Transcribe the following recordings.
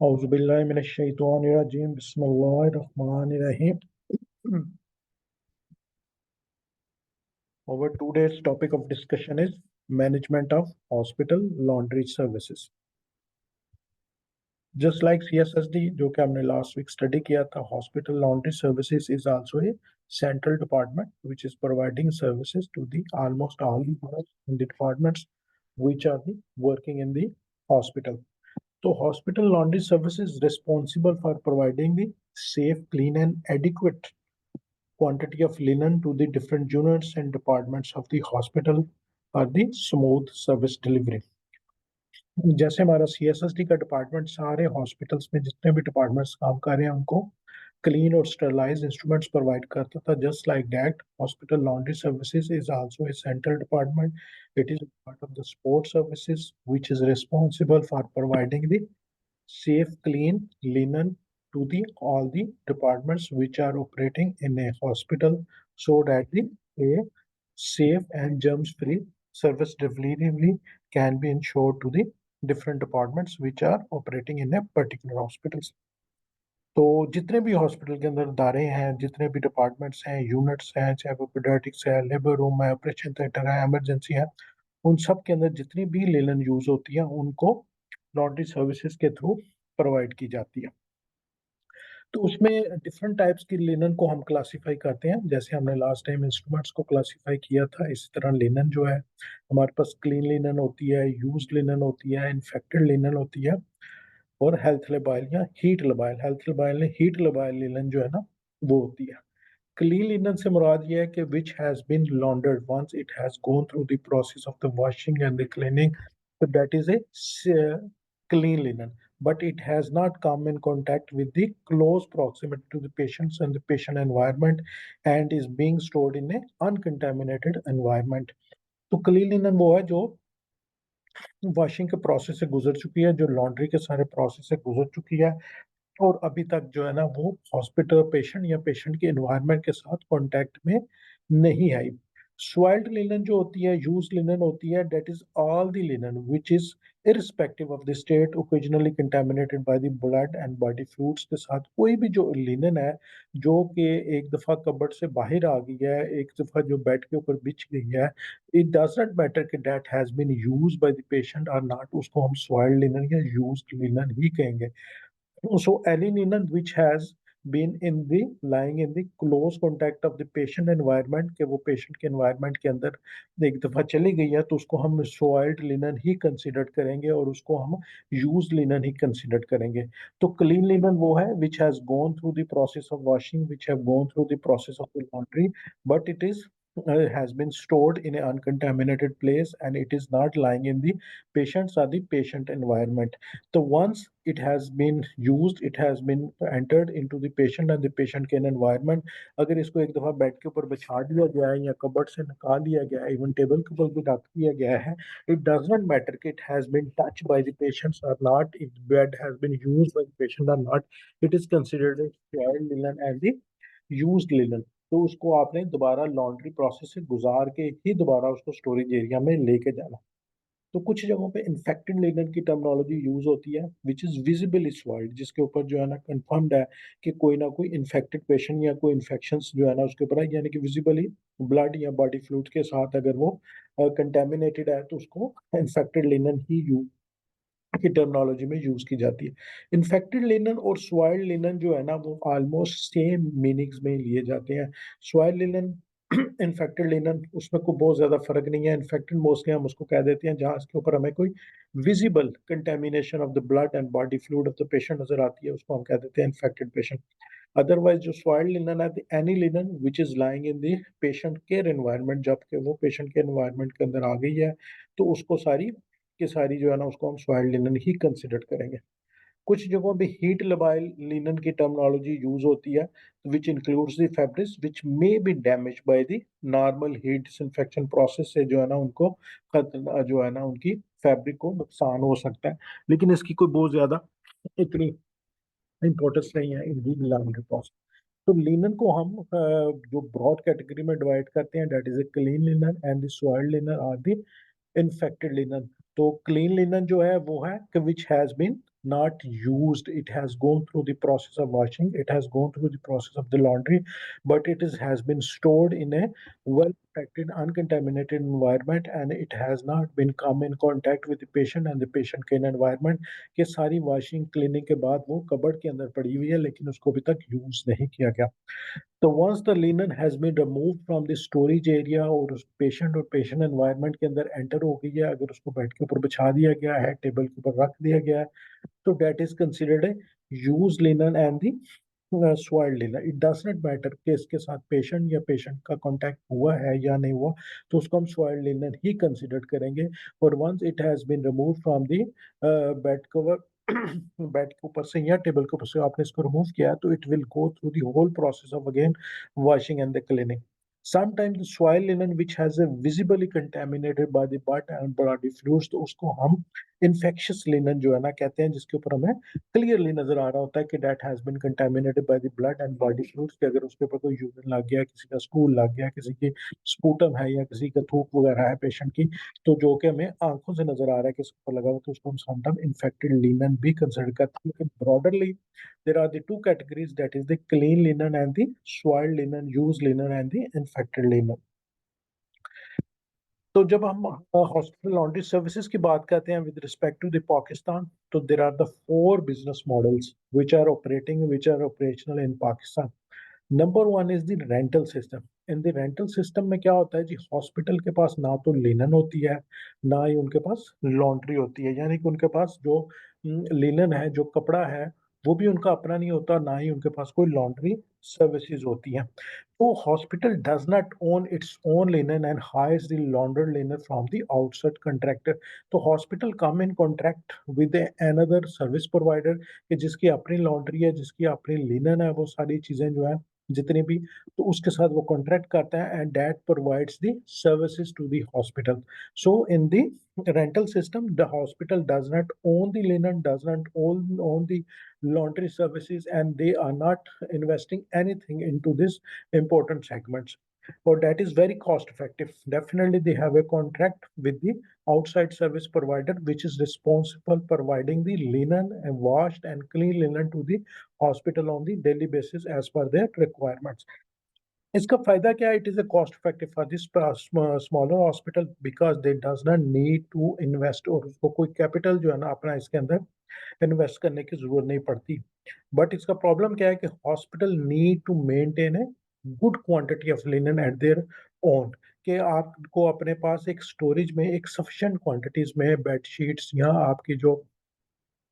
औज़ुबिल्लाहिमिनश्शैतानिर्रजीम बिस्मिल्लाहिर्रहमानिर्रहीम. Our today's topic of discussion is management of hospital laundry services. Just like CSSD, जो कि हमने last week study किया था, hospital laundry services is also a central department which is providing services to the almost all the units in the departments which are working in the hospital. So hospital laundry service is responsible for providing the safe, clean and adequate quantity of linen to the different units and departments of the hospital for the smooth service delivery. जैसे हमारा CSSD का department सारे hospitals में जितने भी departments काम कर रहे हैं उनको क्लीन और स्टरलाइज इंस्ट्रूमेंट्स प्रोवाइड करता था. Just like that hospital laundry services is also a central department. It is part of the sport services which is responsible for providing the safe, clean linen to the all the departments which are operating in a hospital, so that the a safe and germs-free service delivery can be ensured to the different departments which are operating in a particular hospitals. तो जितने भी hospital के अंदर दायरे हैं, जितने भी departments हैं, यूनिट्स हैं, चाहे वो पीडियाट्रिक्स है, लेबर रूम है, ऑपरेशन थिएटर है, इमरजेंसी है, उन सब के अंदर जितनी भी लेलन यूज होती है उनको लॉन्ड्री सर्विसेज के थ्रू प्रोवाइड की जाती है. तो उसमें डिफरेंट टाइप्स की लिनन को हम क्लासिफाई करते हैं. जैसे हमने लास्ट टाइम इंस्ट्रूमेंट्स को क्लासिफाई किया था, इसी तरह लिनन जो है हमारे पास क्लीन लिनन होती है, यूज्ड लिनन होती है, इन्फेक्टेड लिनन होती है और हेल्थ लेबाइल या हीट लेबाइल. हेल्थ लेबाइल ने हीट लेबाइल लिनन जो है ना वो होती है. क्लीन लिनन से मुराद ये है कि which has been laundered once it has gone through the process of the washing and the cleaning, so that is a clean linen, but it has not come in contact with the close proximity to the patients and the patient environment and is being stored in a uncontaminated environment. तो clean linen वो है जो washing के process से गुजर चुकी है, जो लॉन्ड्री के सारे प्रोसेस से गुजर चुकी है और अभी तक जो है ना वो हॉस्पिटल पेशेंट या पेशेंट के एनवायरनमेंट के साथ कांटेक्ट में नहीं आई. सॉइल्ड लिनन जो होती है, यूज लिनन होती है, that is all the linen which is irrespective of the state occasionally contaminated bye the blood and body fluids. के साथ कोई भी जो लिनन है जो कि एक दफा कबर्ड से बाहर आ गई है, एक दफा जो बेड के ऊपर बिछ गई है, इट डज नॉट मैटर कि that has been used by the patient और नॉट, उसको हम सॉइल्ड लिनन या यूज्ड लिनन ही कहेंगे. So any linen which has been in the lying in the close contact of the patient environment, के वो patient के environment के अंदर एक दफा चली गई है तो उसको हम soiled linen ही consider करेंगे और उसको हम used linen ही consider करेंगे. तो clean linen वो है which has gone through the process of washing, which have gone through the process of the laundry, but it is has been stored in an uncontaminated place and it is not lying in the patient's or the patient environment. So once it has been used, it has been entered into the patient and the patient के environment. अगर इसको एक दफा bed के ऊपर बिछा दिया गया है या कबर्ड से निकाल दिया गया है, इवन टेबल के ऊपर भी रख दिया गया है, it does not matter कि it has been touched by the patients or not, if bed has been used by the patient or not, it is considered a soiled linen and the used linen. तो उसको आपने दोबारा laundry process से गुजार के ही दोबारा उसको storage area में लेके जाना. तो कुछ जगहों पे इन्फेक्टेड लिनन की टर्मिनोलॉजी यूज होती है विच इज विजिबली सॉइल्ड, जिसके ऊपर जो है ना कंफर्म्ड है कि कोई ना कोई इन्फेक्टेड पेशेंट या कोई इन्फेक्शंस जो है ना उसके ऊपर है, यानी कि विजिबली ब्लड या बॉडी फ्लूइड के साथ अगर वो कंटेमिनेटेड है तो उसको इन्फेक्टेड लिनन ही यूज की टर्मिनोलॉजी में यूज की जाती है. इन्फेक्टेड लिनन और सॉइल्ड लिनन जो है ना वो ऑलमोस्ट सेम मीनिंग्स में लिए जाते हैं. सॉइल्ड लिनन इन्फेक्टेड लिनन उसमें कोई बहुत ज्यादा फर्क नहीं है. इन्फेक्टेड मोस्टली हम उसको कह देते हैं जहाँ इसके ऊपर हमें कोई visible contamination of the blood and body fluid of the patient नजर आती है, उसको हम कह देते हैं इन्फेक्टेड पेशेंट. अदरवाइज जो सॉइल्ड लिनन है, any linen which is lying in the patient care environment, जबकि वो पेशेंट के एनवायरनमेंट के अंदर आ गई है तो उसको सारी की सारी जो है ना उसको हम सॉइल्ड लिनन ही कंसिडर करेंगे. कुछ जगहों पे हीट लबाइल लिनन की टर्मिनोलॉजी यूज होती है which includes the fabrics which may be damage by the normal heat disinfection process से जो है ना उनको जो है ना उनकी फैब्रिक को नुकसान हो सकता है, लेकिन इसकी कोई बहुत ज्यादा इतनी इंपॉर्टेंस नहीं है इन दी लॉन्ड्री प्रोसेस. तो लिनन को हम जो ब्रॉड कैटेगरी में डिवाइड करते हैं, that is a clean linen and the soiled linen or the infected linen. तो क्लीन लिनन जो है वो है कि which has been not used. It has gone through the process of washing, it has gone through the process of the laundry, but has been stored in a well protected, uncontaminated environment, and it has not been come in contact with the patient and the patient clean environment. कि सारी washing cleaning के बाद वो cupboard के अंदर पड़ी हुई है, लेकिन उसको अभी तक यूज नहीं किया गया. तो once the linen has been removed from the storage area और उस पेशेंट और पेशेंट एनवायरनमेंट के अंदर एंटर हो गई है, अगर उसको बेड के ऊपर बिछा दिया गया है, टेबल के ऊपर रख दिया गया है, तो that is considered a used linen and the soiled linen. It does not matter कि इसके साथ पेशेंट या पेशेंट का कांटेक्ट हुआ है या नहीं हुआ, तो उसको हम soiled linen ही कंसिडर करेंगे. और once it has been removed from the bed cover bed के ऊपर से या टेबल के ऊपर से आपने इसको रिमूव किया, तो it will go through the whole process of again washing and the cleaning. Sometimes the soil linen which has a visibly contaminated by the blood and body fluids, तो उसको हम इन्फेक्शियस लिनन जो है ना कहते हैं, जिसके ऊपर हमें क्लियरली नजर आ रहा होता है कि that has been contaminated by the blood and body fluids, कि अगर उसके ऊपर कोई यूरिन लग गया, किसी का स्टूल लग गया, किसी की स्पूटम है या किसी का थूक वगैरह है पेशेंट की, तो जो कि हमें आंखों से नजर आ रहा है कि इसके ऊपर लगा हुआ, तो उसको हम समटाइम इन्फेक्टेड लिनन भी कंसिडर करते हैं. लेकिन ब्रॉडरली there are the two categories, that is the clean linen and the soiled linen, used linen and the infected linen. तो जब हम हॉस्पिटल लॉन्ड्री सर्विसेज की बात करते हैं with respect to the Pakistan, तो there are the 4 business models which are operational in Pakistan. Number one is the rental system. In the rental system में क्या होता है जी, हॉस्पिटल के पास ना तो लिनन होती है, ना ही उनके पास लॉन्ड्री होती है, यानी कि उनके पास जो लिनन है, जो कपड़ा है, वो भी उनका अपना नहीं होता, ना ही उनके पास कोई लॉन्ड्री सर्विसेज होती हैं. तो hospital does not own its own linen and hires the laundered linen from the outside contractor. तो hospital come in contract with another service provider, कि जिसकी अपनी लॉन्ड्री है, जिसकी अपनी लिनन है, वो सारी चीजें जो है जितनी भी, तो उसके साथ वो कॉन्ट्रैक्ट करता है and that provides the services to the hospital. So in the rental system, the hospital does not own the linen, does not own the laundry services, and they are not investing anything into this important segments. Or that is very cost effective. Definitely, they have a contract with the outside service provider, which is responsible providing the linen and washed and clean linen to the hospital on the daily basis as per their requirements. इसका फायदा क्या है? It is a cost effective for this smaller hospital because they does not need to invest, और उसको कोई capital जो है ना अपना इसके अंदर इन्वेस्ट करने की जरूरत नहीं पड़ती. बट इसका प्रॉब्लम क्या है कि hospital need to maintain a good quantity of linen at their own, कि आपको अपने पास एक स्टोरेज में एक सफिशिएंट क्वांटिटीज में बेड शीट्स या आपकी जो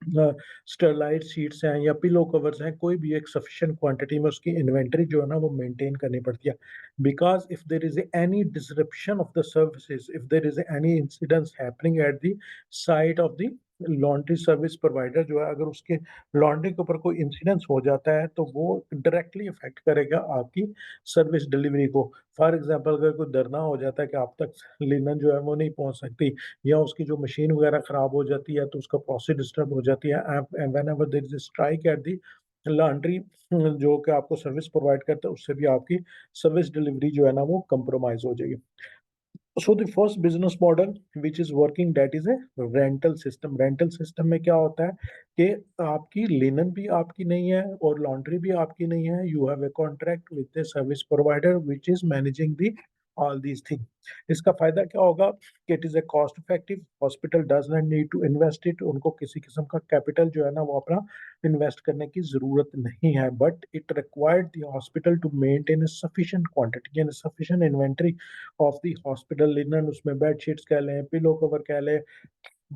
स्टरलाइट शीट्स हैं या पिलो कवर्स हैं, कोई भी एक सफिशिएंट क्वांटिटी में उसकी इन्वेंटरी जो है ना वो मेंटेन करनी पड़ती है. Because if there is any disruption of the services, if there is any incidents happening at the site of the laundry service provider, जो है अगर उसके लॉन्ड्री के ऊपर कोई इंसिडेंस हो जाता है, तो वो डायरेक्टली इफेक्ट करेगा आपकी सर्विस डिलीवरी को. फॉर एग्जाम्पल, अगर कोई धरना हो जाता है कि आप तक लिनन जो है वो नहीं पहुंच सकती, या उसकी जो मशीन वगैरह खराब हो जाती है, तो उसका प्रोसेस डिस्टर्ब हो जाती है, whenever there is a strike at the laundry जो कि आपको सर्विस प्रोवाइड करता है, उससे भी आपकी सर्विस डिलीवरी जो है ना वो कंप्रोमाइज हो जाएगी. So the first business model which is working, that is a rental system. Rental system में क्या होता है कि आपकी लिनन भी आपकी नहीं है और लॉन्ड्री भी आपकी नहीं है. You have a contract with a service provider which is managing the all these things. इसका फायदा क्या होगा कि it is a cost effective. Hospital does not need to invest it. उनको किसी किस्म का कैपिटल जो है ना वो अपना इन्वेस्ट करने की जरूरत नहीं है. But it required the hospital to maintain a sufficient quantity and sufficient inventory of the hospital linen. उसमें बेड शीट्स कह लें, पिलो कवर कह लें,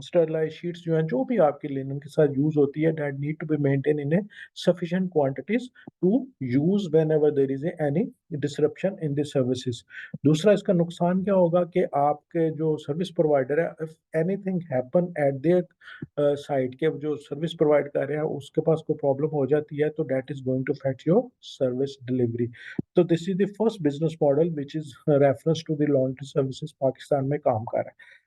स्टरलाइट शीट्स जो हैं, जो भी आपकी लिनन के साथ यूज होती है, that need to be maintain in a sufficient quantities to use whenever there is any disruption in the services. दूसरा इसका नुकसान क्या होगा कि आपके जो सर्विस प्रोवाइडर है, if anything happen at there side, के जो सर्विस प्रोवाइड कर रहे हैं उसके पास कोई प्रॉब्लम हो जाती है, तो that is going to affect your service delivery. तो this is the first business model which is reference to the laundry services Pakistan में काम कर रहा है.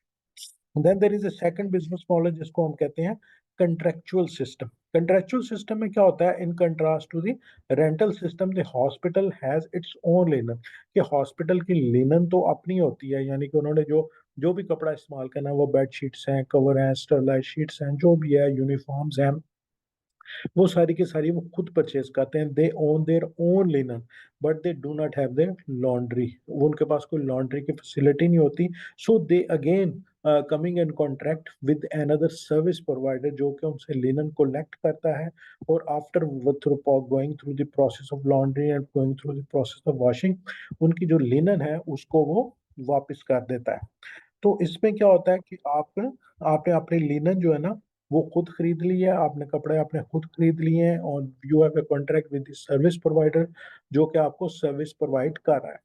Then there is a second business model जिसको हम कहते हैं कंट्रेक्चुअल सिस्टम. कंट्रेक्चुअल सिस्टम में क्या होता है? In contrast to the rental system, the hospital has its own linen, कि हॉस्पिटल की लिनन तो अपनी होती है, यानी कि उन्होंने जो जो भी कपड़ा इस्तेमाल करना है, वो बेड शीट्स हैं, कवर हैं, स्टरलाइट शीट्स हैं, जो भी है, यूनिफॉर्म्स हैं, वो सारी की सारी वो खुद परचेज करते हैं। They own their own linen, but they do not have their laundry. वो उनके पास कोई लॉन्ड्री की फैसिलिटी नहीं होती। So they again coming in contract with another service provider, जो कि उनसे लिनन कलेक्ट करता है, और after through going through the process of laundry and going through the process of washing, उनकी जो लिनन है उसको वो वापस कर देता है। तो इसमें क्या होता है कि आपने अपनी लिनन जो है ना वो खुद खरीद ली है, आपने कपड़े आपने खुद खरीद लिए हैं, और you have a contract with the service provider जो कि आपको सर्विस प्रोवाइड कर रहा है।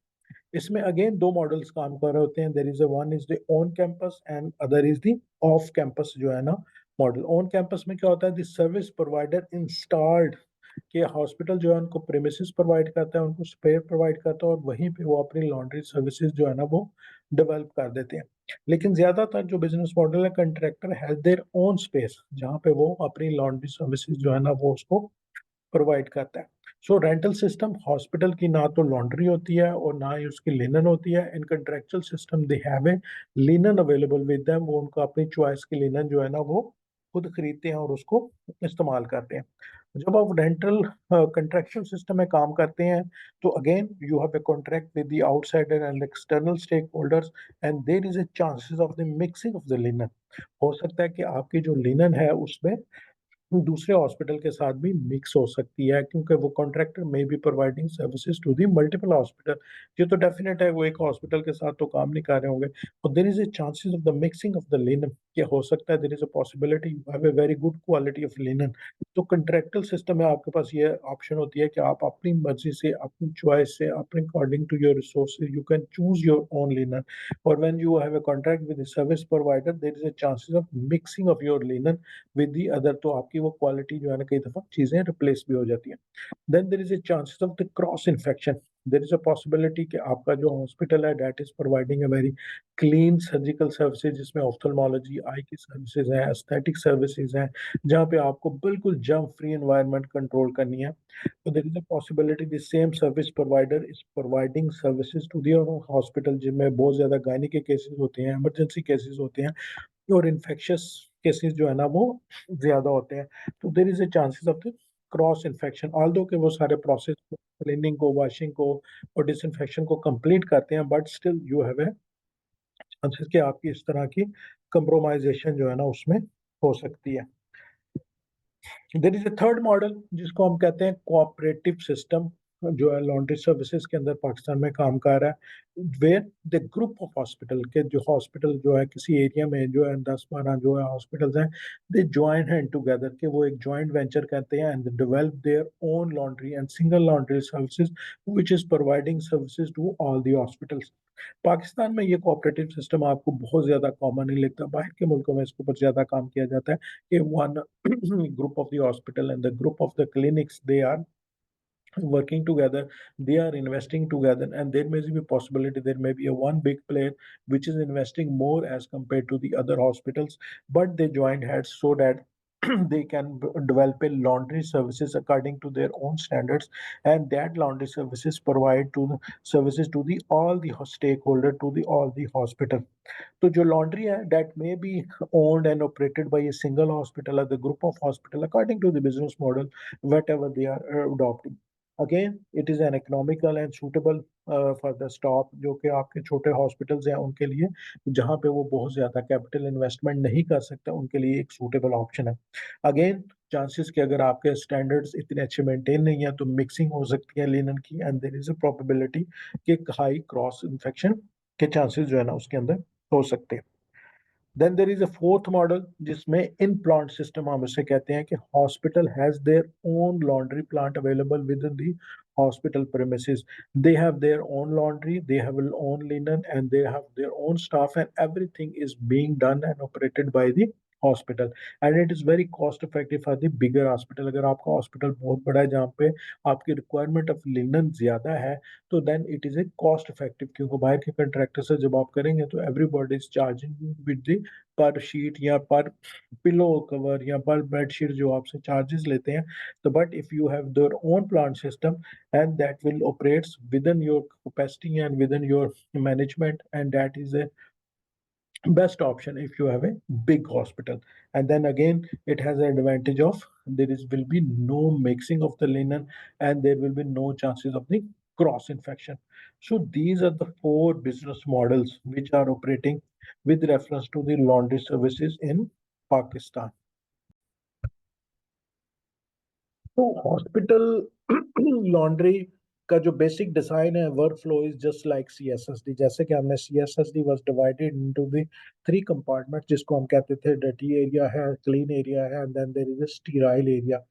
इसमें अगेन दो मॉडल्स काम कर रहे होते हैं। There is a one is the on campus and other is the off campus जो है ना मॉडल। ऑन कैंपस में क्या होता है, द सर्विस प्रोवाइडर इंस्टॉल्ड कि हॉस्पिटल जो है उनको प्रेमिसेस प्रोवाइड करता है, उनको स्पेयर प्रोवाइड करता है, और वहीं पे वो अपनी लॉन्ड्री सर्विसेज जो है ना वो डेवलप कर देते हैं। लेकिन ज्यादातर जो बिजनेस मॉडल है, contractor has their own space जहाँ पे वो अपनी लॉन्ड्री सर्विसेज जो है ना वो उसको प्रोवाइड करता है। सो रेंटल सिस्टम हॉस्पिटल की ना तो लॉन्ड्री होती है और ना ही उसकी लिनन होती है। In contractual system they have a linen available with them, वो उनको अपनी चॉइस की लिनन जो है ना वो खुद खरीदते हैं और उसको इस्तेमाल करते हैं। जब आप रेंटल कंट्रैक्चुअल सिस्टम में काम करते हैं, तो again you have a contract with the outsider and external stakeholders, and there is a chances of the mixing of the linen. हो सकता है कि आपकी जो लिनन है उसमें दूसरे हॉस्पिटल के साथ भी मिक्स हो सकती है, क्योंकि वो contractor may be providing services to the multiple hospital. ये तो डेफिनेट है, वो एक हॉस्पिटल के साथ तो काम नहीं कर रहे होंगे। और there is a chances of the mixing of the linen, क्या हो सकता है, there is a possibility you have a very good quality of linen. तो कंट्रैक्टल सिस्टम में आपके पास ये ऑप्शन होती है कि आप अपनी मर्जी से, अपनी चॉइस से, अपने according to your resources you can choose your own linen. और when you have a contract with the service provider, there is a chances of mixing of your linen with the other, तो आपकी वो quality जो है ना कई दफा चीजें रिप्लेस भी हो जाती हैं। Then there is a chances of the cross infection. There is a possibility कि आपका जो हॉस्पिटल है that is providing a very clean surgical services, जिसमें ऑफ्थल्मोलॉजी, आई की सर्विसेज हैं, एस्थेटिक सर्विसेज हैं, जहाँ पे आपको बिल्कुल जर्म फ्री एनवायरनमेंट कंट्रोल करनी है। तो there is a possibility the same service provider is providing services to the hospital, जिनमें बहुत ज्यादा गायनी के केसेस होते हैं, इमरजेंसी केसेस होते हैं, और इन्फेक्शियस केसेस जो है ना वो ज्यादा होते हैं। तो there is a chances of the cross infection, although के वो सारे प्रोसेस क्लीनिंग को, वॉशिंग को और डिसइंफेक्शन को कंप्लीट करते हैं, but still you have A chances कि आपकी इस तरह की कंप्रोमाइजेशन जो है ना उसमें हो सकती है। देर इज ए थर्ड मॉडल जिसको हम कहते हैं कोऑपरेटिव सिस्टम, जो है लॉन्ड्री सर्विसेज के अंदर पाकिस्तान में काम कर रहा है। Where the group of hospital के जो हॉस्पिटल जो है किसी एरिया में जो है 10-12 जो है हॉस्पिटल्स हैं, दे ज्वाइन हैंड टुगेदर के वो एक ज्वाइंट वेंचर कहते हैं, and develop their own laundry and single laundry services which is providing services to all the hospitals. Pakistan में ये कोऑपरेटिव सिस्टम आपको बहुत ज्यादा कॉमन नहीं लगता, बाहर के मुल्कों में इसके ऊपर ज्यादा काम किया जाता है कि one group of the hospital and the group of the clinics, they are working together, they are investing together, and there may be a possibility there may be a one big player which is investing more as compared to the other hospitals, but they join heads so that they can develop a laundry services according to their own standards, and that laundry services provide to the services to the all the stakeholder, to the all the hospital. तो जो laundry है that may be owned and operated by a single hospital or the group of hospital according to the business model whatever they are adopting. Again, it is an economical and suitable for the staff जो कि आपके छोटे hospitals हैं उनके लिए, जहाँ पे वो बहुत ज़्यादा कैपिटल इन्वेस्टमेंट नहीं कर सकता, उनके लिए एक सूटेबल ऑप्शन है। अगेन, चांसेस कि अगर आपके स्टैंडर्ड्स इतने अच्छे मेंटेन नहीं है तो मिक्सिंग हो सकती है लिनन की, and there is a probability कि हाई क्रॉस इन्फेक्शन के चांसेस जो है ना उसके अंदर हो सकते हैं। Then there is a fourth model जिसमें इन प्लांट सिस्टम हम इसे कहते हैं कि hospital has their own laundry plant available within the hospital premises. They have their own laundry, they have their own linen, and they have their own staff, and everything is being done and operated by the hospital, and it is very cost effective for the bigger hospital. अगर आपका hospital बहुत बड़ा है जहाँ पे आपकी requirement of linen ज़्यादा है, तो then it is a cost effective, क्योंकि बाहर के कंट्रैक्टर से जब आप करेंगे तो everybody is charging with the per sheet या पर पिलो कवर या पर बेडशीट जो आपसे चार्जेस लेते हैं। तो but if you have their own plant system and that will operates within your capacity and within your management, and that is a best option if you have a big hospital. And then again, it has an advantage of there is will be no mixing of the linen, and there will be no chances of the cross infection. So these are the four business models which are operating with reference to the laundry services in Pakistan. तो hospital laundry का जो basic design है work flow is just like CSSD. जैसे कि हमने CSSD was divided into the three compartment जिसको हम कहते थे डर्टी एरिया है, क्लीन एरिया है, and then there is a sterile area.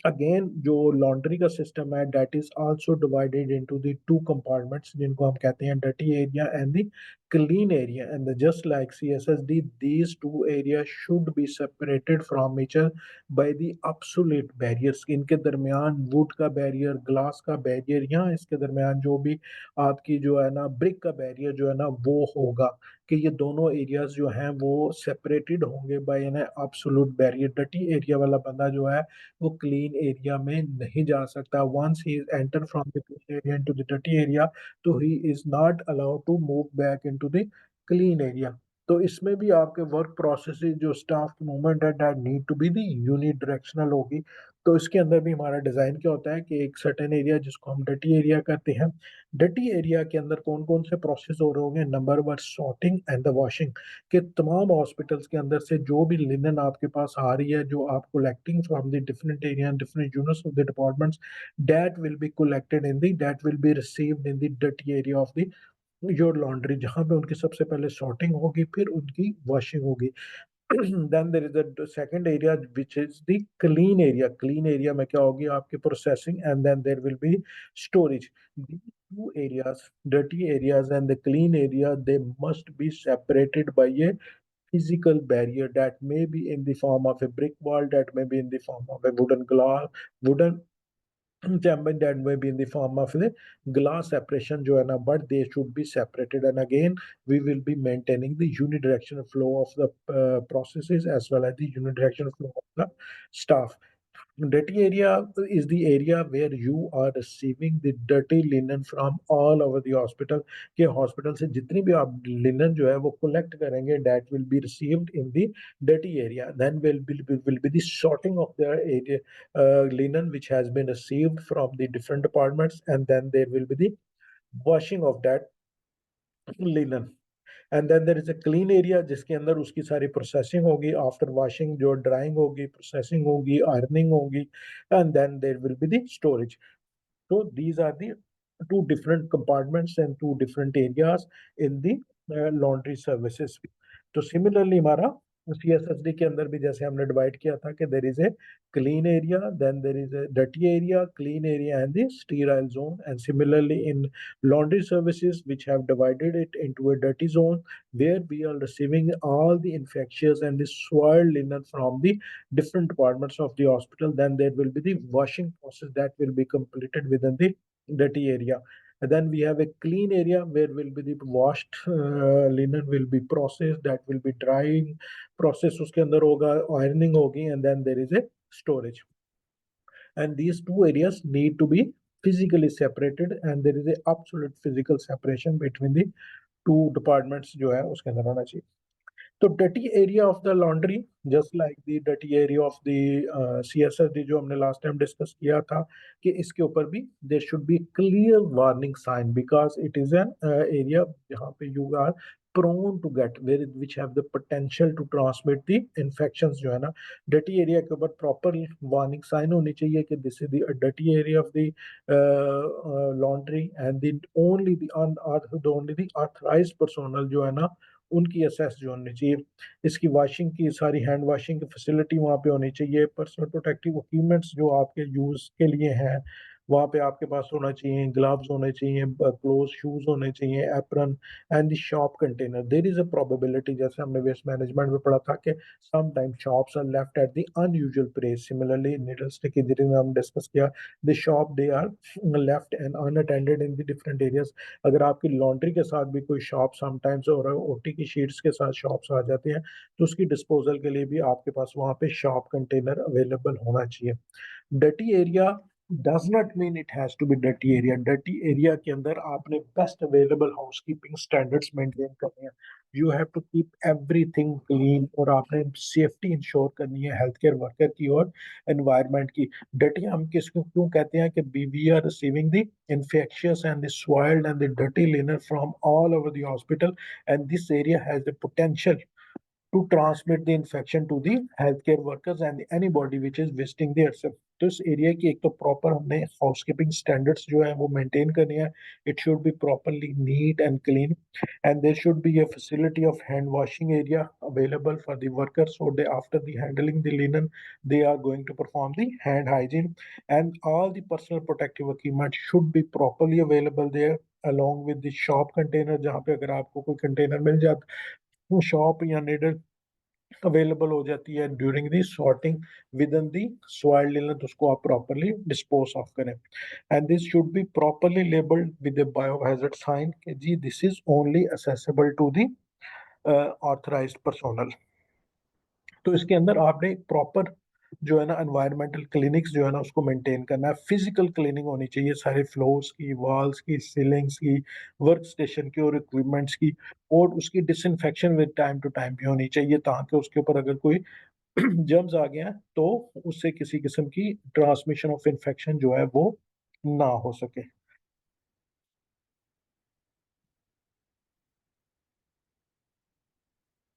Again जो लॉन्ड्री का सिस्टम है that is also divided into the two compartments जिनको हम कहते हैं dirty area and the clean area. And just like CSSD, these two areas should be separated from each other by the absolute barriers. इनके दरमियान would का barrier, glass का barrier, या इसके दरमियान जो भी आपकी जो है ना ब्रिक का बैरियर जो है ना वो होगा कि ये दोनों एरियाज जो हैं वो सेपरेटेड होंगे by an absolute barrier. Dirty area वाला बंदा जो है वो क्लीन एरिया में नहीं जा सकता. Once he enter from the clean area into the dirty area, तो he is not allowed to move back into the clean area. तो इसमें भी आपके वर्क प्रोसेसेस जो स्टाफ की मूवमेंट है that need to be the unidirectional होगी. तो इसके अंदर भी हमारा डिजाइन क्या होता है कि एक सर्टेन एरिया जिसको हम डर्टी एरिया कहते हैं, डर्टी एरिया के अंदर कौन कौन से प्रोसेस हो रहे होंगे. Number one, sorting and the washing. कि तमाम हॉस्पिटल्स के अंदर से जो भी लिनन आपके पास आ रही है, जो आप collecting from the different area different units of the departments, that will be collected in the that will be received in the dirty area of the your laundry, जहां पे उनकी सबसे पहले सॉर्टिंग होगी फिर उनकी वॉशिंग होगी. then there is a second area which is the clean area. Clean area में क्या होगी आपकी processing, and then there will be storage. These two areas, dirty areas and the clean area, they must be separated by a physical barrier that may be in the form of a brick wall, that may be in the form of a wooden glass, wooden chamber, that may be in the form of the glass separation जो है ना, but they should be separated. And again, we will be maintaining the unidirectional flow of the processes as well as the unidirectional flow of the staff. Dirty area is the area where you are receiving the dirty linen from all over the hospital. कि hospital से जितनी भी आप linen जो है वो collect करेंगे, that will be received in the dirty area. Then will be the sorting of the area, linen which has been received from the different departments, and then there will be the washing of that linen. And then there is a clean area जिसके अंदर उसकी सारी processing होगी. After washing जो drying होगी, processing होगी, ironing होगी, and then there will be the storage. So these are the two different compartments and two different areas in the laundry services. तो similarly हमारा CSSD के अंदर भी जैसे हमने डिवाइड किया था कि there is a clean area, then there is a dirty area, clean area, and the sterile zone. And similarly in laundry services, which have divided it into a dirty zone where we are receiving all the infectious and the soiled linen from the different departments of the hospital. Then there will be the washing process that will be completed within the dirty area. And then we have a clean area where will be the washed linen will be processed, that will be drying process उसके अंदर होगा, ironing होगी, and then there is a storage. And these two areas need to be physically separated, and there is a absolute physical separation between the two departments जो है उसके अंदर होना चाहिए. तो dirty area of the laundry just like the dirty area of the CSSD जो हमने last time discuss किया था कि इसके ऊपर भी there should be clear warning sign because it is an area जहाँ पे you are prone to get where which have the potential to transmit the infections जो है ना. डर्टी एरिया के ऊपर प्रॉपर वार्निंग साइन होनी चाहिए कि this is the dirty area of the laundry, and the only the authorised personnel जो है ना उनकी असेस जो होनी चाहिए. इसकी वॉशिंग की सारी हैंड वॉशिंग की फैसिलिटी वहाँ पे होनी चाहिए. पर्सनल प्रोटेक्टिव इक्विपमेंट्स जो आपके यूज़ के लिए हैं वहाँ पे आपके पास होना चाहिए. ग्लव्स होने चाहिए, क्लोज शूज होने चाहिए, apron, and the sharp container. There is a probability जैसे हमने वेस्ट मैनेजमेंट में पढ़ा था कि some time sharps are left at the unusual place. Similarly needle stick injury में हम डिस्कस किया the sharp they are left and unattended in the different areas. अगर आपकी लॉन्ड्री के साथ भी कोई शॉप समटाइम्स और ओटी की शीट्स के साथ शॉप्स आ जाते हैं तो उसकी डिस्पोजल के लिए भी आपके पास वहाँ पे शॉप कंटेनर अवेलेबल होना चाहिए. Dirty area does not mean it has to be dirty area. Dirty area के अंदर आपने best available housekeeping standards maintain करने हैं. You have to keep everything clean और आपने safety ensure करनी है healthcare worker की और environment की. Dirty हम किसको क्यों कहते हैं कि we are receiving the infectious and the soiled and the dirty linen from all over the hospital, and this area has the potential to transmit the infection to the healthcare workers and anybody which is visiting there. तो इस area की एक तो proper हमने housekeeping standards जो है वो maintain करनी है. It should be properly neat and clean, and there should be a facility of hand washing area available for the workers, so they after the handling the linen they are going to perform the hand hygiene, and all the personal protective equipment should be properly available there along with the shop container. जहाँ पे अगर आपको कोई container मिल जाता, shop या needle available हो जाती है during the sorting within the soil linen, तो उसको आप प्रॉपरली डिस्पोज ऑफ करें. And this should be properly labelled with the biohazard sign कि जी this is only accessible to the authorised personnel. तो इसके अंदर आपने एक प्रॉपर जो है ना एनवायरमेंटल क्लिनिक्स जो है ना उसको मेंटेन करना है. फिजिकल क्लीनिंग होनी चाहिए सारे फ्लोर्स की, वॉल्स की, सीलिंग्स की, वर्क स्टेशन की और इक्विपमेंट्स की, और उसकी disinfection with time to time भी होनी चाहिए ताकि उसके ऊपर अगर कोई जर्म्स आ गए हैं तो उससे किसी किस्म की ट्रांसमिशन ऑफ इन्फेक्शन जो है वो ना हो सके.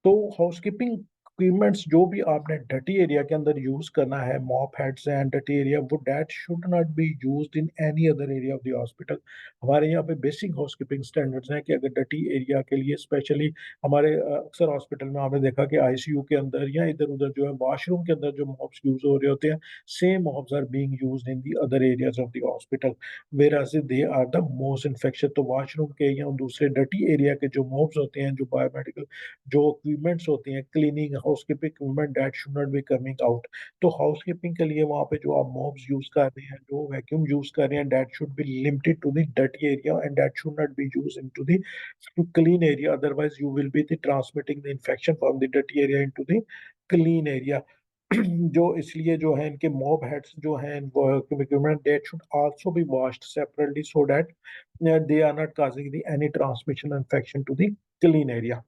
तो हाउसकीपिंग इक्विपमेंट्स जो भी आपने डर्टी एरिया के अंदर यूज करना है, mop heads and dirty area, वो that should not be used in any other area of the hospital. हमारे यहाँ पे बेसिक हाउसकीपिंग स्टैंडर्ड्स हैं कि अगर डर्टी एरिया के लिए स्पेशली हमारे अक्सर हॉस्पिटल में आपने देखा कि आईसीयू के अंदर या इधर उधर जो है वॉशरूम के अंदर जो मॉप्स यूज हो रहे होते हैं, same mops are being used in the other areas of the hospital, whereas they are the most infection. तो वॉशरूम के या दूसरे डर्टी एरिया के जो मॉप्स होते हैं, जो बायोमेडिकल जो इक्विपमेंट्स होती हैं, cleaning housekeeping equipment, that should not be coming out. तो हाउसकीपिंग के लिए वहाँ पे जो आप मॉप्स यूज कर रहे हैं, जो वैक्यूम यूज कर रहे हैं, that should be limited to the dirty area and that should not be use into the clean area, otherwise you will be the transmitting the infection from the dirty area into the clean area. जो इसलिए जो है इनके mob heads जो हैं वो equipment, that should also be washed separately so that they are not causing the any transmission infection to the clean area.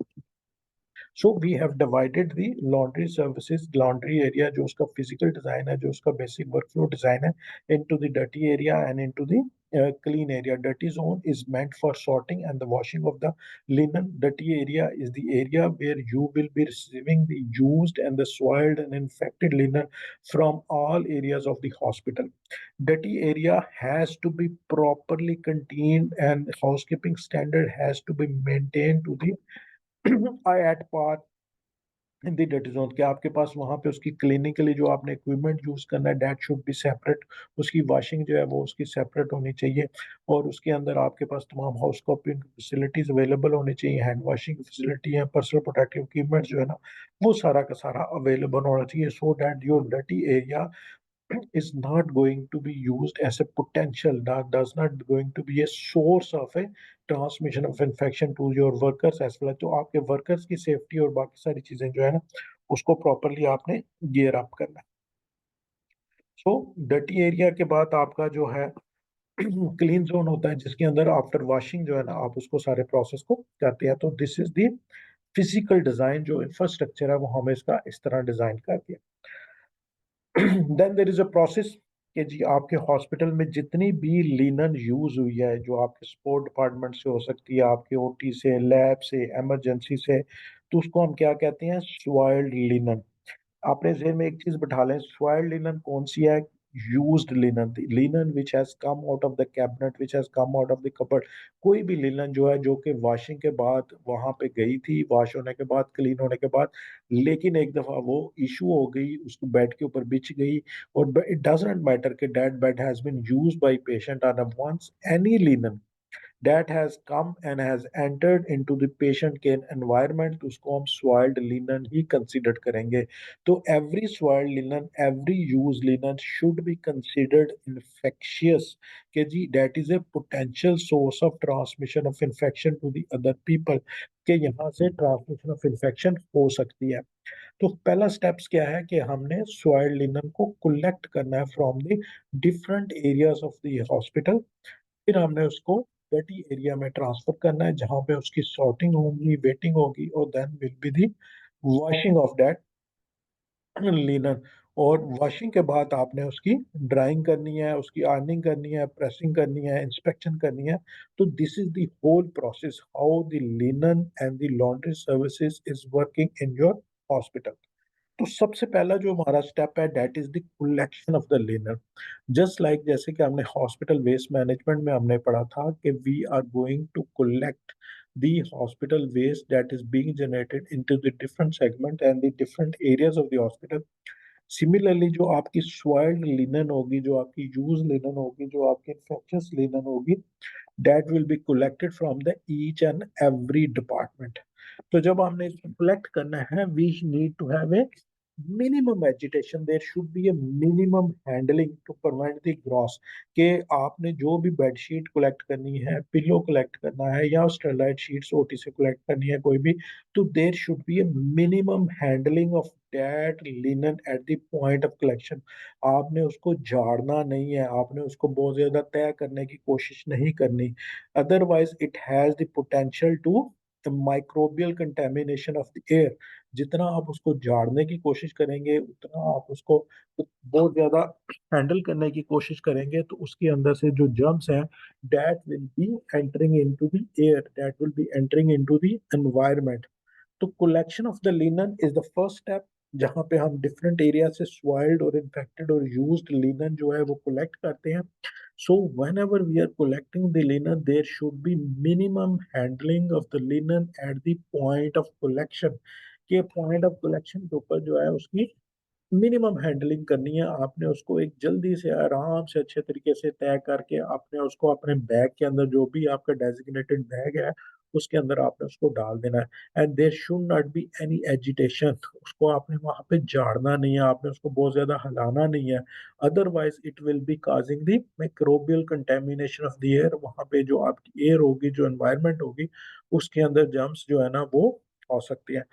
So we have divided the laundry services, laundry area जो उसका physical design है, जो उसका basic workflow design है, into the dirty area and into the clean area. Dirty zone is meant for sorting and the washing of the linen. Dirty area is the area where you will be receiving the used and the soiled and infected linen from all areas of the hospital. Dirty area has to be properly contained and housekeeping standard has to be maintained to the at par in the dirty zone के. आपके पास वहां पे उसकी cleaning के लिए जो आपने equipment use करना है, दैट शुड बी सेपरेट. उसकी वॉशिंग जो है वो उसकी सेपरेट होनी चाहिए, और उसके अंदर आपके पास तमाम हाउस कीपिंग फैसिलिटीज अवेलेबल होनी चाहिए, हैंड वॉशिंग फैसिलिटी है, पर्सनल प्रोटेक्टिव इक्विपमेंट जो है ना वो सारा का सारा अवेलेबल होना चाहिए, so that your dirty area is not going to be used as a potential, that does not going to be a source of a transmission of infection to your workers as well. तो आपके workers की safety और बाकी सारी चीजें जो है ना उसको प्रॉपरली आपने गियर अप करना है. सो डर्टी एरिया के बाद आपका जो है क्लीन जोन होता है, जिसके अंदर आफ्टर वॉशिंग जो है ना आप उसको सारे प्रोसेस को करते हैं. तो this is the physical design, जो इंफ्रास्ट्रक्चर है वो हमें इसका इस तरह डिजाइन कर दिया. Then there is a process कि जी आपके हॉस्पिटल में जितनी भी लीनन यूज हुई है, जो आपके स्पोर्ट डिपार्टमेंट से हो सकती है, आपके ओटी से, लैब से, इमरजेंसी से, तो उसको हम क्या कहते हैं, सॉइल्ड लिनन. अपने ज़हन में एक चीज बिठा लें, सॉइल्ड लिनन कौन सी है, used linen, linen which has come out of the cabinet, which has come out of the cupboard. कोई भी लिनन जो है जो कि वॉशिंग के बाद वहां पे गई थी, वॉश होने के बाद, क्लीन होने के बाद, लेकिन एक दफा वो इशू हो गई, उसको बेड के ऊपर बिछ गई, और इट डजंट मैटर कि that bed has been used by patient और once any linen that has come and has entered into the patient care environment, तो उसको हम soiled linen ही consider करेंगे. तो every soiled linen, every used linen should be considered infectious, कि जी that is a potential source of transmission of infection to the other people, कि यहाँ से transmission of infection हो सकती है. तो पहला स्टेप्स क्या है कि हमने सॉइल लिनन को कलेक्ट करना है from the different areas of the hospital. फिर हमने उसको डर्टी एरिया में ट्रांसफर करना है जहाँ पे उसकी सॉर्टिंग होगी, वेटिंग होगी, और then will be the washing of that linen. और वॉशिंग के बाद आपने उसकी ड्राइंग करनी है, उसकी आयरनिंग करनी है, प्रेसिंग करनी है, इंस्पेक्शन करनी है। तो this is the whole process how the linen and the laundry services is working in your hospital. तो सबसे पहला जो हमारा स्टेप है that is the collection of the linen. Just like जैसे कि हमने हॉस्पिटल वेस्ट मैनेजमेंट में हमने पढ़ा था कि we are going to collect the hospital waste that is being generated into the different segment and the different areas of the hospital. Similarly जो आपकी सॉइल्ड लिनन होगी, जो आपकी यूज लिनन होगी, जो आपकी इन्फेक्शियस लिनन होगी, that will be collected from the each and every department. तो जब हमने इसको कलेक्ट करना है we need to have a minimum agitation, there should be a minimum handling to prevent the gross. कि आपने जो भी बेडशीट कलेक्ट करनी है, पिलो कलेक्ट करना है, या स्टेरलाइट शीट्स ओटी से कलेक्ट करनी है कोई भी, तो there should be a minimum handling of that linen at the point of collection. आपने उसको झाड़ना नहीं है, आपने उसको बहुत ज्यादा तय करने की कोशिश नहीं करनी, otherwise it has the potential to the microbial contamination of the air. जितना आप उसको झाड़ने की कोशिश करेंगे, उतना आप उसको बहुत ज्यादा हैंडल करने की कोशिश करेंगे, तो उसके अंदर से जो जर्म्स हैं that will be entering into the air, that will be entering into the environment. तो collection of the linen is the first step, जहां पे हम डिफरेंट एरिया से स्वाइल्ड और इन्फेक्टेड और यूज्ड लिनन जो है वो कलेक्ट करते हैं। So whenever we are collecting the linen there should be minimum handling of the linen at the point of collection. के पॉइंट ऑफ कलेक्शन के ऊपर जो है उसकी मिनिमम हैंडलिंग करनी है। आपने उसको एक जल्दी से आराम से अच्छे तरीके से तय करके आपने उसको अपने बैग के अंदर, जो भी आपका डेजिग्नेटेड बैग है उसके अंदर आपने उसको डाल देना है। And there should not be any agitation, उसको आपने वहां पे झाड़ना नहीं है, आपने उसको बहुत ज्यादा हिलाना नहीं है, otherwise it will be causing the microbial contamination of the air. वहां पे जो आपकी एयर होगी, जो एनवायरनमेंट होगी, उसके अंदर जर्म्स जो है ना वो हो सकती है।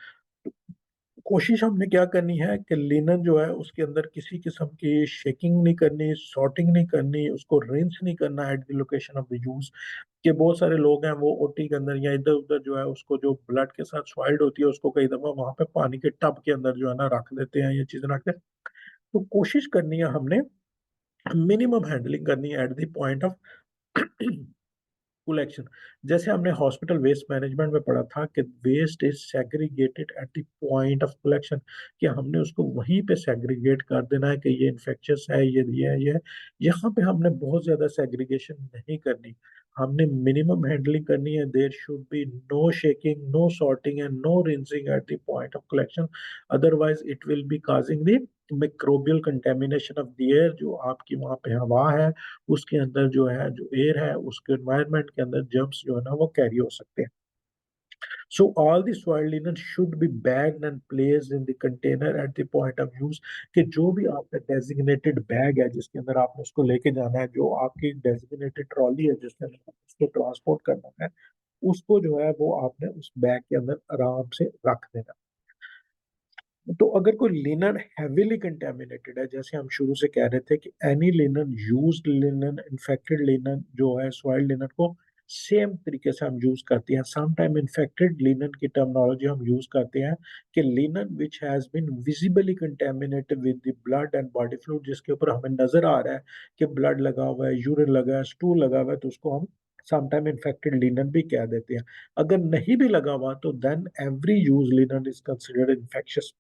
कोशिश हमने क्या करनी है कि लिनन जो है उसके अंदर किसी किस्म की शेकिंग नहीं करनी, सॉर्टिंग नहीं करनी, उसको रिंस नहीं करना at the location of the use. कि बहुत सारे लोग हैं वो ओटी के अंदर या इधर उधर जो है उसको, जो ब्लड के साथ सॉइल्ड होती है उसको कई दफा वहां पे पानी के टब के अंदर जो है ना रख देते हैं, ये चीजें रखते हैं। तो कोशिश करनी है हमने मिनिमम हैंडलिंग करनी है at the point of collection. जैसे हमने हॉस्पिटल वेस्ट मैनेजमेंट में पढ़ा था कि waste is segregated at the point of collection, कि हमने उसको वहीं पे सेग्रीगेट कर देना है कि ये इन्फेक्शियस है, ये है, ये है। यहाँ पे हमने बहुत ज्यादा सेग्रीगेशन नहीं करनी, हमने मिनिमम हैंडलिंग करनी है। There should be no shaking, no sorting and no rinsing at the point of collection, otherwise it will be causing the microbial contamination of the air. जो आपकी वहाँ पे हवा है उसके अंदर जो है, जो एयर है उसके एनवायरनमेंट के अंदर जर्म्स जो है ना वो कैरी हो सकते हैं। So all the soil linen should be bagged and placed in the container eight the point of use. कि जो भी आपका डेजिग्नेटेड बैग है जिसके अंदर आपने उसको लेके जाना है, जो आपकी डेजिग्नेटेड ट्रॉली है जिसके अंदर आपको उसको ट्रांसपोर्ट करना है, उसको जो है वो आपने उस बैग के अंदर आराम से रख देना। तो अगर कोई लिनन हैवीली कंटेमिनेटेड है, जैसे हम शुरू से कह रहे थे कि any linen, used linen, infected linen जो है, सॉइल्ड लिनन को सेम तरीके से हम यूज करते हैं। सम टाइम इन्फेक्टेड लिनन की टर्मिनोलॉजी हम यूज करते हैं कि linen which has been visibly contaminated with the blood and body fluid, जिसके ऊपर हमें नजर आ रहा है कि ब्लड लगा हुआ है, यूरिन लगा है, स्टूल लगा हुआ है, तो उसको हम सम टाइम इन्फेक्टेड लिनन भी कह देते हैं। अगर नहीं भी लगा हुआ तो then every use linen is considered infectious.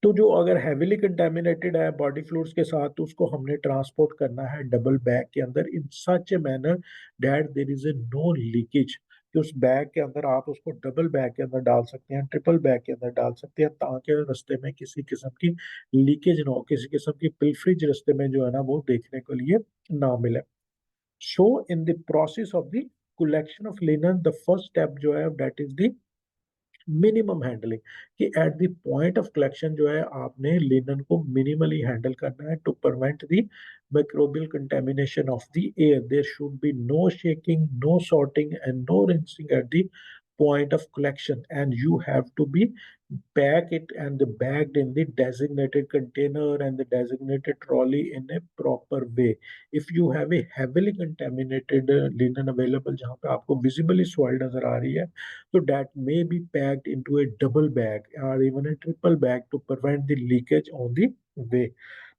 तो जो अगर हैविली कंटेमिनेटेड है बॉडी फ्लूइड्स के साथ, तो उसको हमने ट्रांसपोर्ट करना है डबल बैग के अंदर in such a manner that there is a no leakage. कि उस बैग के अंदर आप उसको डबल बैग के अंदर डाल सकते हैं, ट्रिपल बैग के अंदर डाल सकते हैं, ताकि रास्ते में किसी किस्म की लीकेज ना हो, किसी किस्म की पिलफरेज रास्ते में जो है ना वो देखने के लिए ना मिले। So in the process of the collection of linen the first step जो है that is the minimum handling. कि at the point of collection जो है आपने लिनन को मिनिमली हैंडल करना है to prevent the microbial contamination of the air. There should be no shaking, no sorting, and no rinsing at the point of collection, and you have to be pack it and bagged in the designated container and the designated trolley in a proper way. If you have a heavily contaminated linen available जहाँ पे आपको visibly soil नजर आ रही है, so that may be packed into a double bag or even a triple bag to prevent the leakage on the way.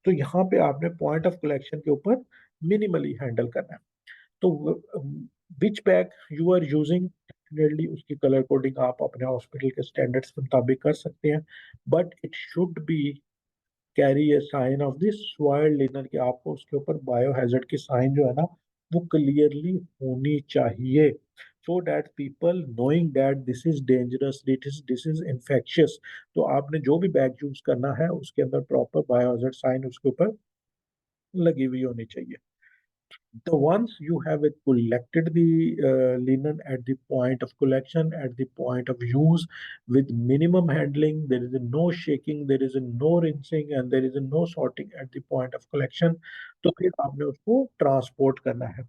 तो यहाँ पे आपने पॉइंट ऑफ कलेक्शन के ऊपर मिनिमली हैंडल करना है। तो which bag you are using, definitely उसकी कलर कोडिंग आप अपने हॉस्पिटल के स्टैंडर्ड्स के मुताबिक कर सकते हैं, but it should be carry a sign of this soil liner, कि आपको उसके ऊपर बायो हैजर्ड की साइन जो है ना वो क्लियरली होनी चाहिए, so that people knowing that this is dangerous, this is infectious. तो आपने जो भी बैग यूज करना है उसके अंदर प्रॉपर बायो हैजर्ड साइन उसके ऊपर लगी हुई होनी चाहिए। The once you have collected the linen at the point of collection, at the point of use, with minimum handling, there is no shaking, there is no rinsing, and there is no sorting at the point of collection. तो फिर आपने उसको transport करना है।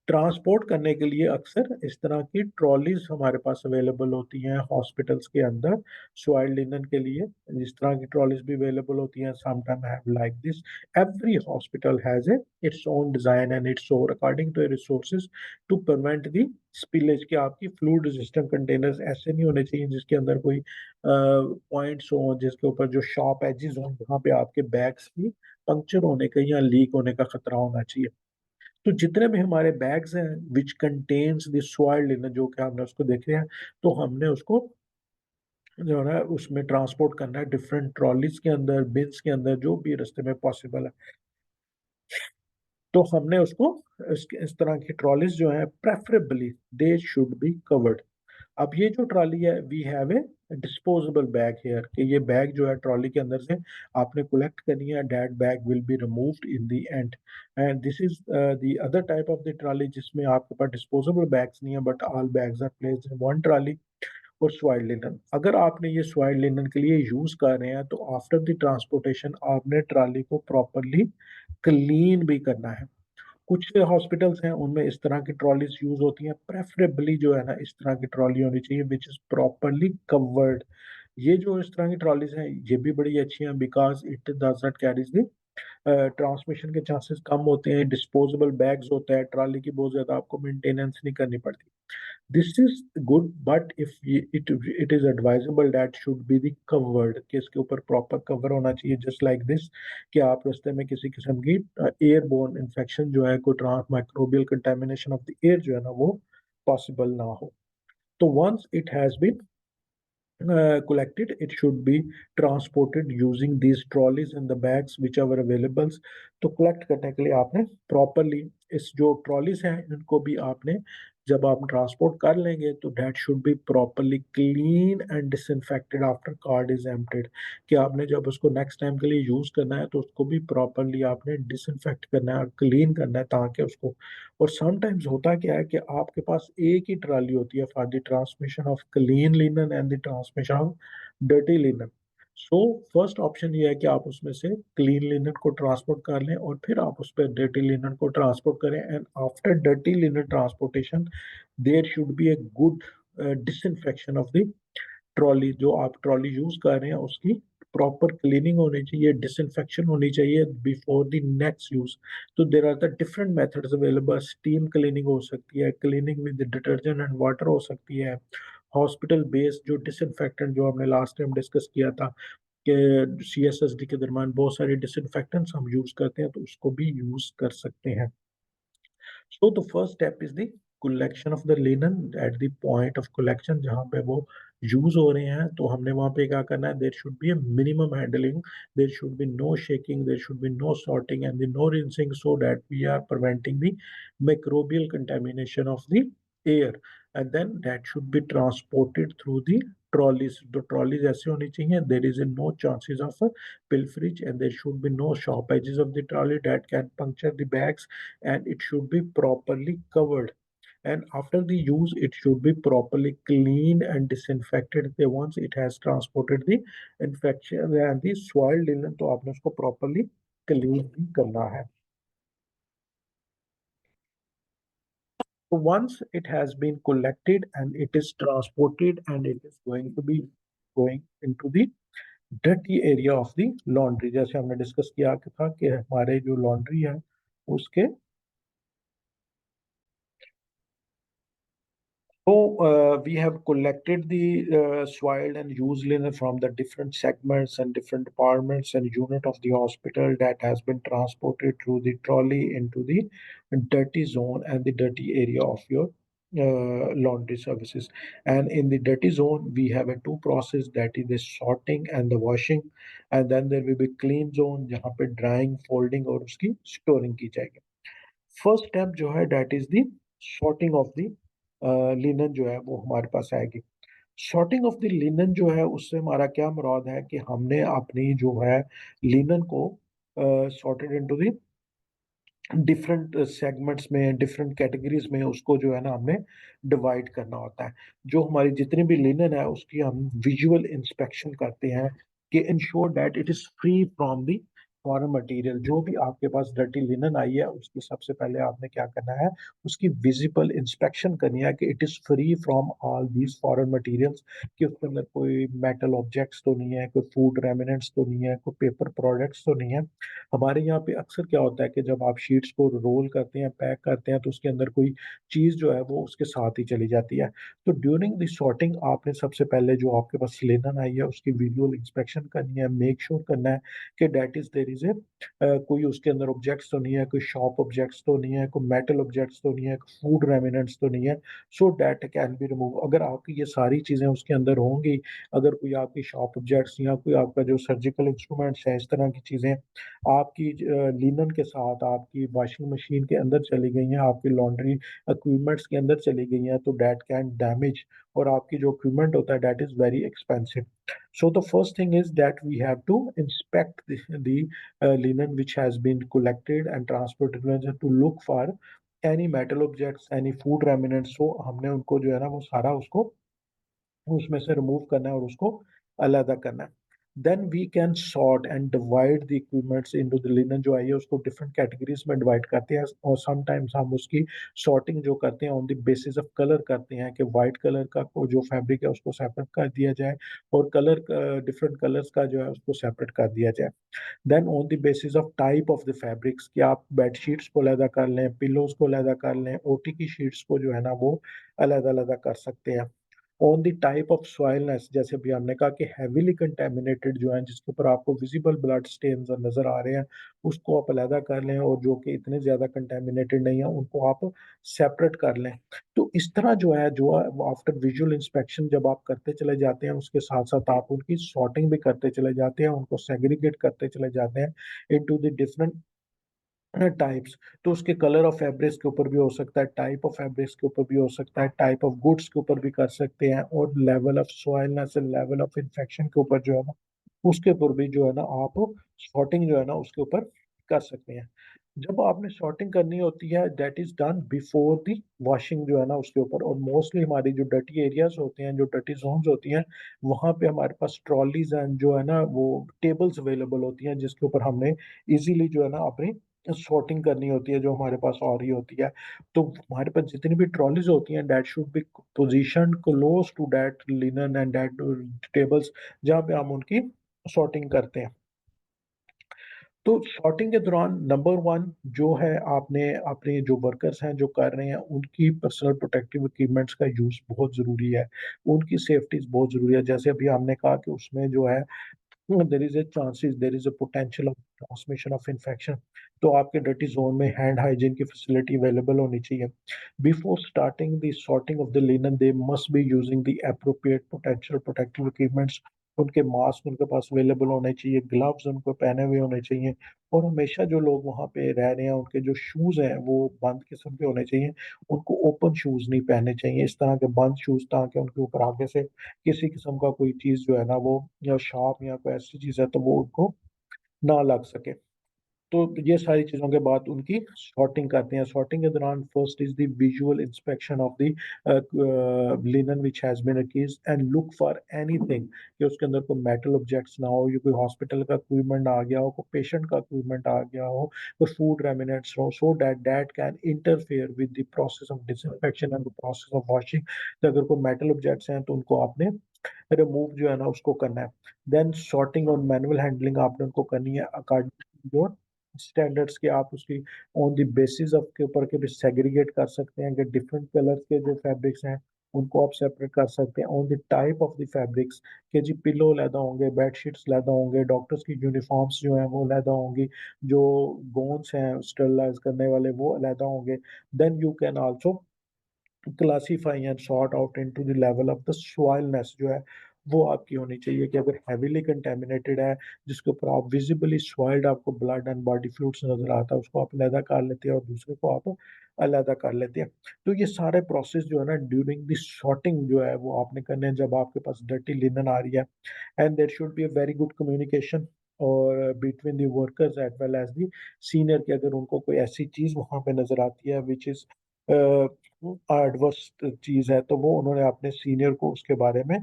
Transport करने के लिए अक्सर इस तरह की ट्रॉलीज हमारे पास अवेलेबल होती हैं हॉस्पिटल्स के अंदर सॉइल लिनन के लिए। इस तरह की ट्रॉलीज भी अवेलेबल होती हैं, sometime have like this. Every hospital has a its own design and its own according to resources to prevent the spillage, के आपकी फ्लूइड रेजिस्टेंट कंटेनर्स ऐसे नहीं होने चाहिए जिसके अंदर कोई पॉइंट्स हो, जिसके ऊपर जो शार्प एजेस हो, जहाँ पे आपके बैग्स की पंक्चर होने का या लीक होने का खतरा होना चाहिए। तो जितने भी हमारे बैग्स हैं which contains the soil linen, जो कि हमने उसको देखे हैं, तो हमने उसको जो है ना उसमें ट्रांसपोर्ट करना है डिफरेंट ट्रॉलीज के अंदर, बिन्स के अंदर, जो भी रास्ते में पॉसिबल है। तो हमने उसको इस तरह की ट्रॉलीज जो है preferably they should be covered. अब ये जो ट्रॉली है we have a disposable bag here, कि ये बैग जो है ट्रॉली के अंदर से आपने कलेक्ट करनी है, that bag will be removed in the end. And this is the other type of the trolley जिसमें आपके पास डिस्पोजेबल बैग्स नहीं है but all bags are placed in one trolley. और स्वाइल लिनन, अगर आपने ये स्वाइल लिनन के लिए यूज कर रहे हैं तो आफ्टर द ट्रांसपोर्टेशन आपने ट्रॉली को प्रॉपरली क्लीन भी करना है। कुछ हॉस्पिटल्स हैं उनमें इस तरह की ट्रॉलीज यूज होती हैं, प्रेफरेबली जो है ना इस तरह की ट्रॉली होनी चाहिए विच इज प्रॉपरली कवर्ड। ये जो इस तरह की ट्रॉलीज हैं ये भी बड़ी अच्छी हैं because it does not carries the transmission के चांसेस कम होते हैं। डिस्पोजेबल बैग्स होता है, ट्रॉली की बहुत ज्यादा आपको मेंटेनेंस नहीं करनी पड़ती। This is good but if it is advisable that should be the covered, कि इसके ऊपर प्रॉपर कवर होना चाहिए जस्ट लाइक दिस, कि आप रास्ते में किसी किस्म की एयरबोर्न इन्फेक्शन जो है, कोई trans microbial contamination of the air जो है ना वो पॉसिबल ना हो। तो once it has been collected, it should be transported using these trolleys and the bags which are available। तो collect करने के लिए आपने properly इस जो trolleys हैं इनको भी आपने जब आप ट्रांसपोर्ट कर लेंगे तो that should be properly clean and disinfected after card is emptied, कि आपने जब उसको नेक्स्ट टाइम के लिए यूज करना है तो उसको भी प्रॉपरली आपने डिसइंफेक्ट करना है और क्लीन करना है ताकि उसको। और समटाइम्स होता क्या है कि आपके पास एक ही ट्राली होती है for the transmission of clean linen and the transmission of dirty linen. So first option ये है कि आप उसमें से क्लीन लिनन को ट्रांसपोर्ट कर लें और फिर आप उस पर डर्टी लिनन को ट्रांसपोर्ट करें, and after dirty linen transportation there should be a good disinfection of the trolley. जो आप ट्रॉली यूज कर रहे हैं उसकी प्रॉपर क्लीनिंग होनी चाहिए, डिसइंफेक्शन होनी चाहिए बिफोर द नेक्स्ट यूज। तो there are the different methods available, steam cleaning हो सकती है, cleaning with detergent and water हो सकती है, हॉस्पिटल बेस्ड जो डिसइंफेक्टेंट जो हमने लास्ट टाइम डिस्कस किया था कि CSSD के दरमियान बहुत सारे डिसइंफेक्टेंट्स हम यूज करते हैं तो उसको भी यूज कर सकते हैं। So the first step is the collection of the linen at the point of collection जहाँ पे वो यूज हो रहे हैं, तो हमने वहाँ पे क्या करना है, there should be a minimum handling, there should be no shaking, there should be no sorting and no rinsing, so that we are preventing the microbial contamination of the air, and then that should be transported through the trolleys. तो trolleys ऐसे होनी चाहिए there is no chances of pilferage, and there should be no sharp edges of the trolley that can puncture the bags, and it should be properly covered, and after the use it should be properly cleaned and disinfected once it has transported the infection and the soiled linen, तो आपने उसको properly clean भी करना है। So once it has been collected and it is transported and it is going to be going into the dirty area of the laundry, जैसे हमने discuss किया कि था कि हमारे जो लॉन्ड्री है उसके So we have collected the soiled and used linen from the different segments and different departments and unit of the hospital that has been transported through the trolley into the dirty zone and the dirty area of your laundry services. And in the dirty zone, we have a two process, that is the sorting and the washing, and then there will be clean zone जहाँ पे drying, folding और उसकी storing की जाएगी. First step जो है that is the sorting of the linen जो है वो हमारे पास आएगी. सॉर्टिंग ऑफ द लिनन जो है उससे हमारा क्या मुराद है कि हमने अपनी जो है लिनन को sorted into the different segments में, डिफरेंट कैटेगरीज में उसको जो है ना हमने डिवाइड करना होता है. जो हमारी जितनी भी लिनन है उसकी हम विजुअल इंस्पेक्शन करते हैं कि ensure that it is free from the foreign material. जो भी आपके पास डर्टी लिनन आई है उसकी सबसे पहले आपने क्या करना है, उसकी विजिबल इंस्पेक्शन करनी है कि it is free from all these foreign materials, कि उसके अंदर कोई मेटल ऑब्जेक्ट्स तो नहीं है, कोई फूड रेमिनेंट्स तो नहीं है, कोई पेपर प्रोडक्ट्स तो नहीं है. हमारे यहाँ पे अक्सर क्या होता है कि जब आप शीट्स को रोल करते हैं, पैक करते हैं, तो उसके अंदर कोई चीज़ जो है वो उसके साथ ही चली जाती है. तो ड्यूरिंग द सॉर्टिंग आपने सबसे पहले जो आपके पास लिनन आई है उसकी विजुअल इंस्पेक्शन करनी है, मेक श्योर करना है कि that is there is a कोई उसके अंदर ऑब्जेक्ट्स तो नहीं है, कोई शॉप ऑब्जेक्ट्स तो नहीं है, कोई मेटल ऑब्जेक्ट्स तो नहीं है, फूड रेमिनेंट्स तो नहीं है, सो डेट कैन बी रिमूव. अगर आपकी ये सारी चीज़ें उसके अंदर होंगी, अगर कोई आपकी शॉप ऑब्जेक्ट्स या कोई आपका जो सर्जिकल इंस्ट्रूमेंट्स है, इस तरह की चीज़ें आपकी लिनन के साथ आपकी वॉशिंग मशीन के अंदर चली गई हैं, आपकी लॉन्ड्री इक्विपमेंट्स के अंदर चली गई हैं, तो दैट कैन डैमेज. और आपकी जो इक्विपमेंट होता है that is very expensive. So the first thing is that we have to inspect the linen which has been collected and transported to look for any metal objects, any food remnants. So हमने उनको जो है ना वो सारा उसको उसमें से रिमूव करना है और उसको अलग करना है. Then we can sort and divide the equipments into the linen जो आई है उसको डिफरेंट कैटेगरीज में डिवाइड करते हैं. और समटाइम्स हम उसकी सॉर्टिंग जो करते हैं on the basis of colour करते हैं कि वाइट कलर का को जो फैब्रिक है उसको सेपरेट कर दिया जाए और कलर डिफरेंट कलर्स का जो है उसको सेपरेट कर दिया जाए. Then on the basis of type of the fabrics कि आप बेड शीट्स को अलग कर लें, पिलोज को अलग कर लें, ओटी की शीट्स को जो है ना वो अलग अलग कर सकते हैं. ऑन द टाइप ऑफ सॉइलनेस, जैसे अभी हमने कहा कि हैवीली कंटेमिनेटेड जो है जिसके ऊपर आपको विजिबल ब्लड स्टेन्स नजर आ रहे हैं उसको आप अलहदा कर लें, और जो कि इतने ज्यादा कंटेमिनेटेड नहीं है उनको आप सेपरेट कर लें. तो इस तरह जो है जो आफ्टर विजुअल इंस्पेक्शन जब आप करते चले जाते हैं उसके साथ साथ आप उनकी सॉर्टिंग भी करते चले जाते हैं, उनको सेग्रीगेट करते चले जाते हैं इनटू द डिफरेंट टाइप्स. तो उसके कलर ऑफ फैब्रिक्स के ऊपर भी हो सकता है, टाइप ऑफ फैब्रिक्स के ऊपर भी हो सकता है, टाइप ऑफ गुड्स के ऊपर भी कर सकते हैं, और level of soilness and level of infection के ऊपर जो है ना उसके ऊपर भी जो है ना आप सॉर्टिंग जो है ना उसके ऊपर कर सकते हैं. जब आपने सॉर्टिंग करनी होती है that is done before the washing जो है ना उसके ऊपर. और मोस्टली हमारी जो डर्टी एरियाज होते हैं, जो डर्टी जोन्स होती हैं, वहाँ पे हमारे पास ट्रॉलीज एंड जो है ना वो टेबल्स अवेलेबल होती हैं जिसके ऊपर हमने इजीली जो है ना अपनी सॉर्टिंग करनी होती है जो हमारे पास आ रही होती है. तो हमारे पास जितनी भी ट्रॉलीज होती हैं that should be positioned close to that linen and that tables जहाँ पे हम उनकी सॉर्टिंग करते हैं. तो सॉर्टिंग के दौरान नंबर वन जो है आपने अपने जो वर्कर्स हैं जो कर रहे हैं उनकी पर्सनल प्रोटेक्टिव इक्विपमेंट्स का यूज बहुत जरूरी है, उनकी सेफ्टी बहुत जरूरी है. जैसे अभी हमने कहा कि उसमें जो है there is a potential of transmission of infection. तो आपके डर्टी जोन में हैंड हाइजीन की फैसिलिटी अवेलेबल होनी चाहिए. Before starting the sorting of the linen they must be using the appropriate potential protective equipments. उनके मास्क उनके पास available होने चाहिए, ग्लव्स उनको पहने हुए होने चाहिए, और हमेशा जो लोग वहाँ पे रह रहे हैं उनके जो शूज हैं वो बंद किस्म के होने चाहिए. उनको ओपन शूज नहीं पहनने चाहिए, इस तरह के बंद शूज, ताकि उनके ऊपर आगे से किसी किस्म का कोई चीज जो है ना वो या शार्प या कोई ऐसी चीज है तो वो उनको ना लग सके. तो ये सारी चीजों के बाद उनकी सॉर्टिंग करते हैं। सॉर्टिंग के दौरान first is the visual inspection of the linen which has been accused and look for anything कि उसके अंदर कोई मेटल ऑब्जेक्ट्स ना हो, या कोई हॉस्पिटल का इक्विपमेंट आ गया हो, कोई पेशेंट का इक्विपमेंट आ गया हो, कोई फूड रेमिनेंट्स हो, so that that can interfere with the process of disinfection and the process of washing. तो अगर कोई मेटल ऑब्जेक्ट्स हैं तो उनको आपने रिमूव जो है ना उसको करना है। देन सॉर्टिंग और मैनुअल हैंडलिंग आपने उनको करनी है अकॉर्डिंग योर स्टैंडर्ड्स के। आप उसकी ऑन द बेसिस ऑफ के ऊपर के भी सेग्रीगेट कर सकते हैं कि डिफरेंट कलर्स के जो फैब्रिक्स हैं उनको आप सेपरेट कर सकते हैं on the type of the fabrics, कि जी पिलो लैदा होंगे, बेडशीट्स लैदा होंगे, डॉक्टर्स की यूनिफॉर्म्स जो हैं वो लैदा होंगी, जो गोन्स हैं स्टरलाइज करने वाले वो लैदा होंगे। Then you can also classify and sort out into the level of the soilness जो है वो आपकी होनी चाहिए, कि अगर हैवीली कंटेमिनेटेड है जिसके ऊपर आप विजिबली सॉइल्ड आपको ब्लड एंड बॉडी फ्लूइड्स नजर आता है, उसको आप अलहदा कर लेते हैं और दूसरे को आप अलहदा कर लेते हैं। तो ये सारे प्रोसेस जो है ना ड्यूरिंग द सॉर्टिंग जो है वो आपने करने हैं जब आपके पास डर्टी लिनन आ रही है। And there should be a very good communication और between the workers as well as the senior, कि अगर उनको कोई ऐसी चीज वहां पे नजर आती है विच इज एडवर्स चीज है तो वो उन्होंने अपने सीनियर को उसके बारे में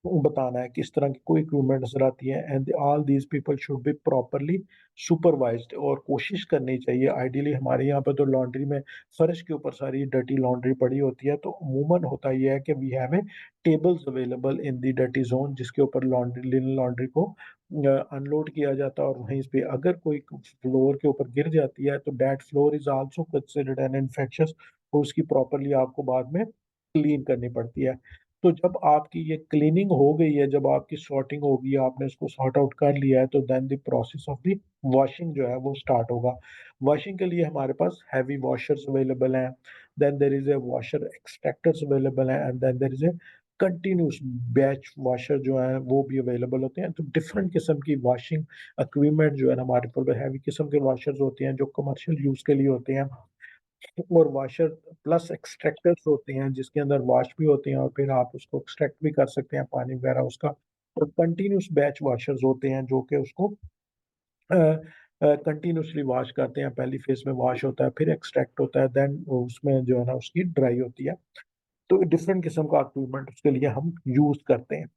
बताना है। किस तरह की कोई इक्विपमेंट नजर आती है and all these people should be properly supervised. और कोशिश करनी चाहिए आइडियली, हमारे यहाँ पे तो लॉन्ड्री में फर्श के ऊपर सारी डर्टी लॉन्ड्री पड़ी होती है, तो अमूमन होता यह है कि we have a tables available in the dirty zone जिसके ऊपर लॉन्ड्री लिनन लॉन्ड्री को अनलोड किया जाता है। और वहीं पे अगर कोई फ्लोर के ऊपर गिर जाती है तो that floor is also considered an infectious, और उसकी प्रॉपरली आपको बाद में क्लीन करनी पड़ती है। तो जब आपकी ये क्लीनिंग हो गई है, जब आपकी सॉर्टिंग होगी, आपने उसको सॉर्ट आउट कर लिया है, तो then the process of the washing जो है वो स्टार्ट होगा। वॉशिंग के लिए हमारे पास हैवी वॉशर्स अवेलेबल हैं, then there is a washer extractors available हैं, and then there is a continuous batch washer जो है वो भी अवेलेबल होते हैं। तो डिफरेंट किस्म की वॉशिंग इक्विपमेंट जो है ना हमारे पास हैवी किस्म के वॉशर्स होते हैं जो कमर्शियल यूज के लिए होते हैं, और वॉशर प्लस एक्सट्रैक्टर्स होते हैं जिसके अंदर वॉश भी होते हैं और फिर आप उसको एक्सट्रैक्ट भी कर सकते हैं पानी वगैरह उसका। और कंटिन्यूस बैच वॉशर्स होते हैं जो कि उसको कंटिन्यूसली वॉश करते हैं। पहली फेज में वॉश होता है, फिर एक्सट्रैक्ट होता है, देन उसमें जो है ना उसकी ड्राई होती है। तो डिफरेंट किस्म का इक्विपमेंट उसके लिए हम यूज करते हैं।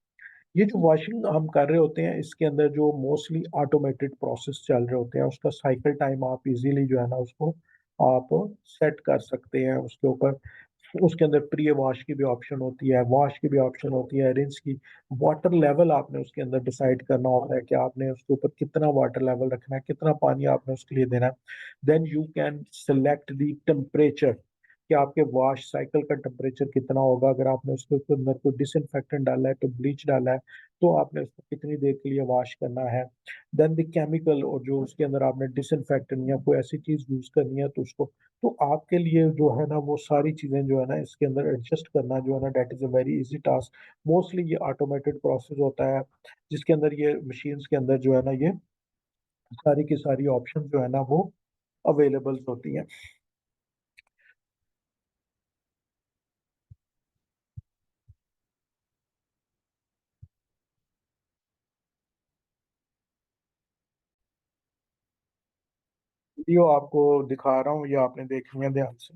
ये जो वॉशिंग हम कर रहे होते हैं इसके अंदर जो मोस्टली ऑटोमेटेड प्रोसेस चल रहे होते हैं, उसका साइकिल टाइम आप इजीली जो है ना उसको आप सेट कर सकते हैं उसके ऊपर। उसके अंदर प्री वॉश की भी ऑप्शन होती है, वॉश की भी ऑप्शन होती है, रिंस की। वाटर लेवल आपने उसके अंदर डिसाइड करना होता है कि आपने उसके ऊपर कितना वाटर लेवल रखना है, कितना पानी आपने उसके लिए देना है। Then you can select the temperature, कि आपके वॉश साइकिल का टेम्परेचर कितना होगा। अगर आपने उसके अंदर कोई डिसइंफेक्टेंट डाला है तो ब्लीच डाला है तो आपने उसको कितनी देर के लिए वॉश करना है। देन द केमिकल, और जो उसके अंदर आपने डिसइंफेक्टेंट या कोई ऐसी चीज यूज करनी है तो उसको, तो आपके लिए जो है ना वो सारी चीजें जो है ना इसके अंदर एडजस्ट करना जो है ना that is a very easy task. Mostly ये ऑटोमेटेड प्रोसेस होता है जिसके अंदर ये मशीन्स के अंदर जो है ना ये सारी की सारी ऑप्शन जो है ना वो अवेलेबल होती हैं। वीडियो आपको दिखा रहा हूँ, ये आपने देखनी है ध्यान से।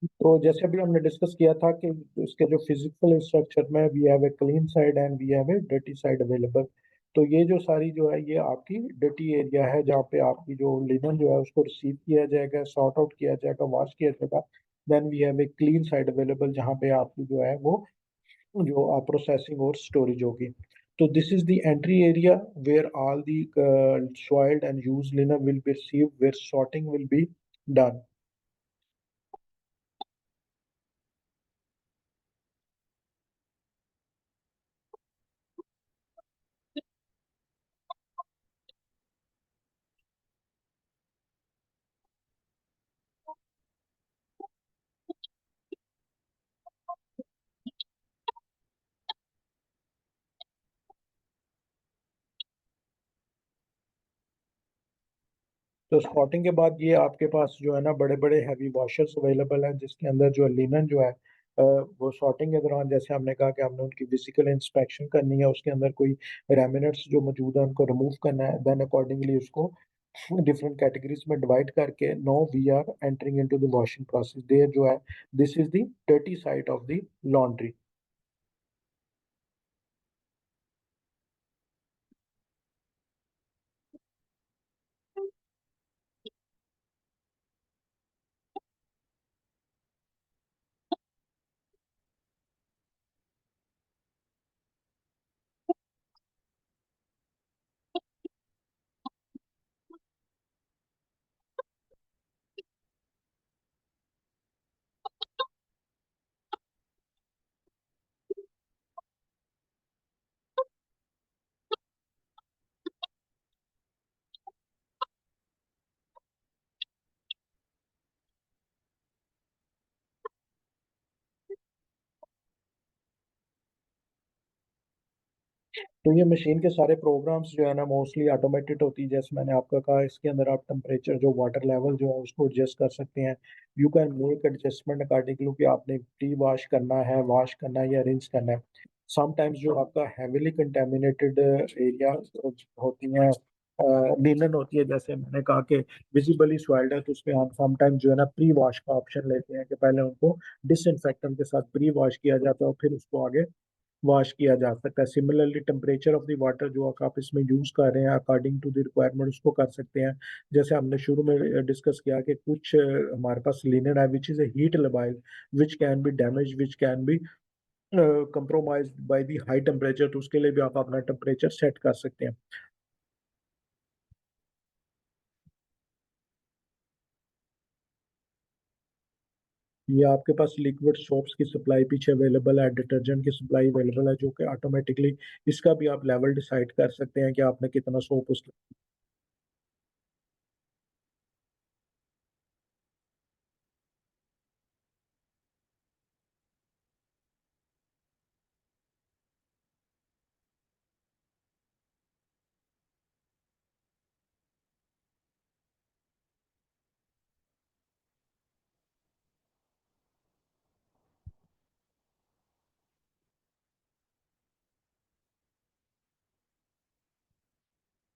तो जैसे अभी हमने डिस्कस किया था कि इसके जो फिजिकल स्ट्रक्चर में we have a clean side and we have a dirty side available. तो ये जो सारी जो है ये आपकी डर्टी एरिया है जहाँ पे आपकी जो लिनन जो है उसको रिसीव किया जाएगा, सॉर्ट आउट किया जाएगा, वॉश किया जाएगा। Then we have a clean side available जहाँ पे आपकी जो है वो जो प्रोसेसिंग और स्टोरेज होगी। तो this is the entry area where all the soiled and used linen will be received, where sorting will be done। तो स्पॉटिंग के बाद ये आपके पास जो है ना बड़े बड़े हैवी वॉशर्स अवेलेबल हैं जिसके अंदर जो लिनन जो है वो सॉर्टिंग के दौरान जैसे हमने कहा कि हमने उनकी फिजिकल इंस्पेक्शन करनी है, उसके अंदर कोई रेमिनेंट्स जो मौजूद है उनको रिमूव करना है, देन अकॉर्डिंगली उसको डिफरेंट कैटेगरीज में डिवाइड करके no we are entering into the washing process there जो है this is the dirty side of the laundry. तो ये मशीन के सारे प्रोग्राम्स जो है ना मोस्टली ऑटोमेटेड होती है, जैसे मैंने आपका कहा इसके अंदर आप टेम्परेचर जो वाटर लेवल जो है उसको एडजस्ट कर सकते हैं। You can make adjustment accordingly कि आपने प्री वॉश करना है, वॉश करना है या रिंस करना है। समटाइम्स जो आपका हैविली कंटेमिनेटेड एरिया होती हैं, लिनन होती है, जैसे मैंने कहा कि विजिबली सॉइल्ड है, तो उसमें हम समटाइम्स जो है ना प्री वॉश का ऑप्शन लेते हैं कि पहले उनको डिसइंफेक्टेंट के साथ प्री वॉश किया जाता है और फिर उसको आगे वॉश किया जा सकता है। Similarly temperature of the water जो आप इसमें यूज कर रहे हैं अकॉर्डिंग टू द रिक्वायरमेंट उसको कर सकते हैं। जैसे हमने शुरू में डिस्कस किया कि कुछ हमारे पास लिनन है which is a heat labile which can be damage, which can be compromised by the high temperature, तो उसके लिए भी आप अपना टेम्परेचर सेट कर सकते हैं। ये आपके पास लिक्विड सोप्स की सप्लाई पीछे अवेलेबल है, डिटर्जेंट की सप्लाई अवेलेबल है जो कि ऑटोमेटिकली इसका भी आप लेवल डिसाइड कर सकते हैं कि आपने कितना सोप उस।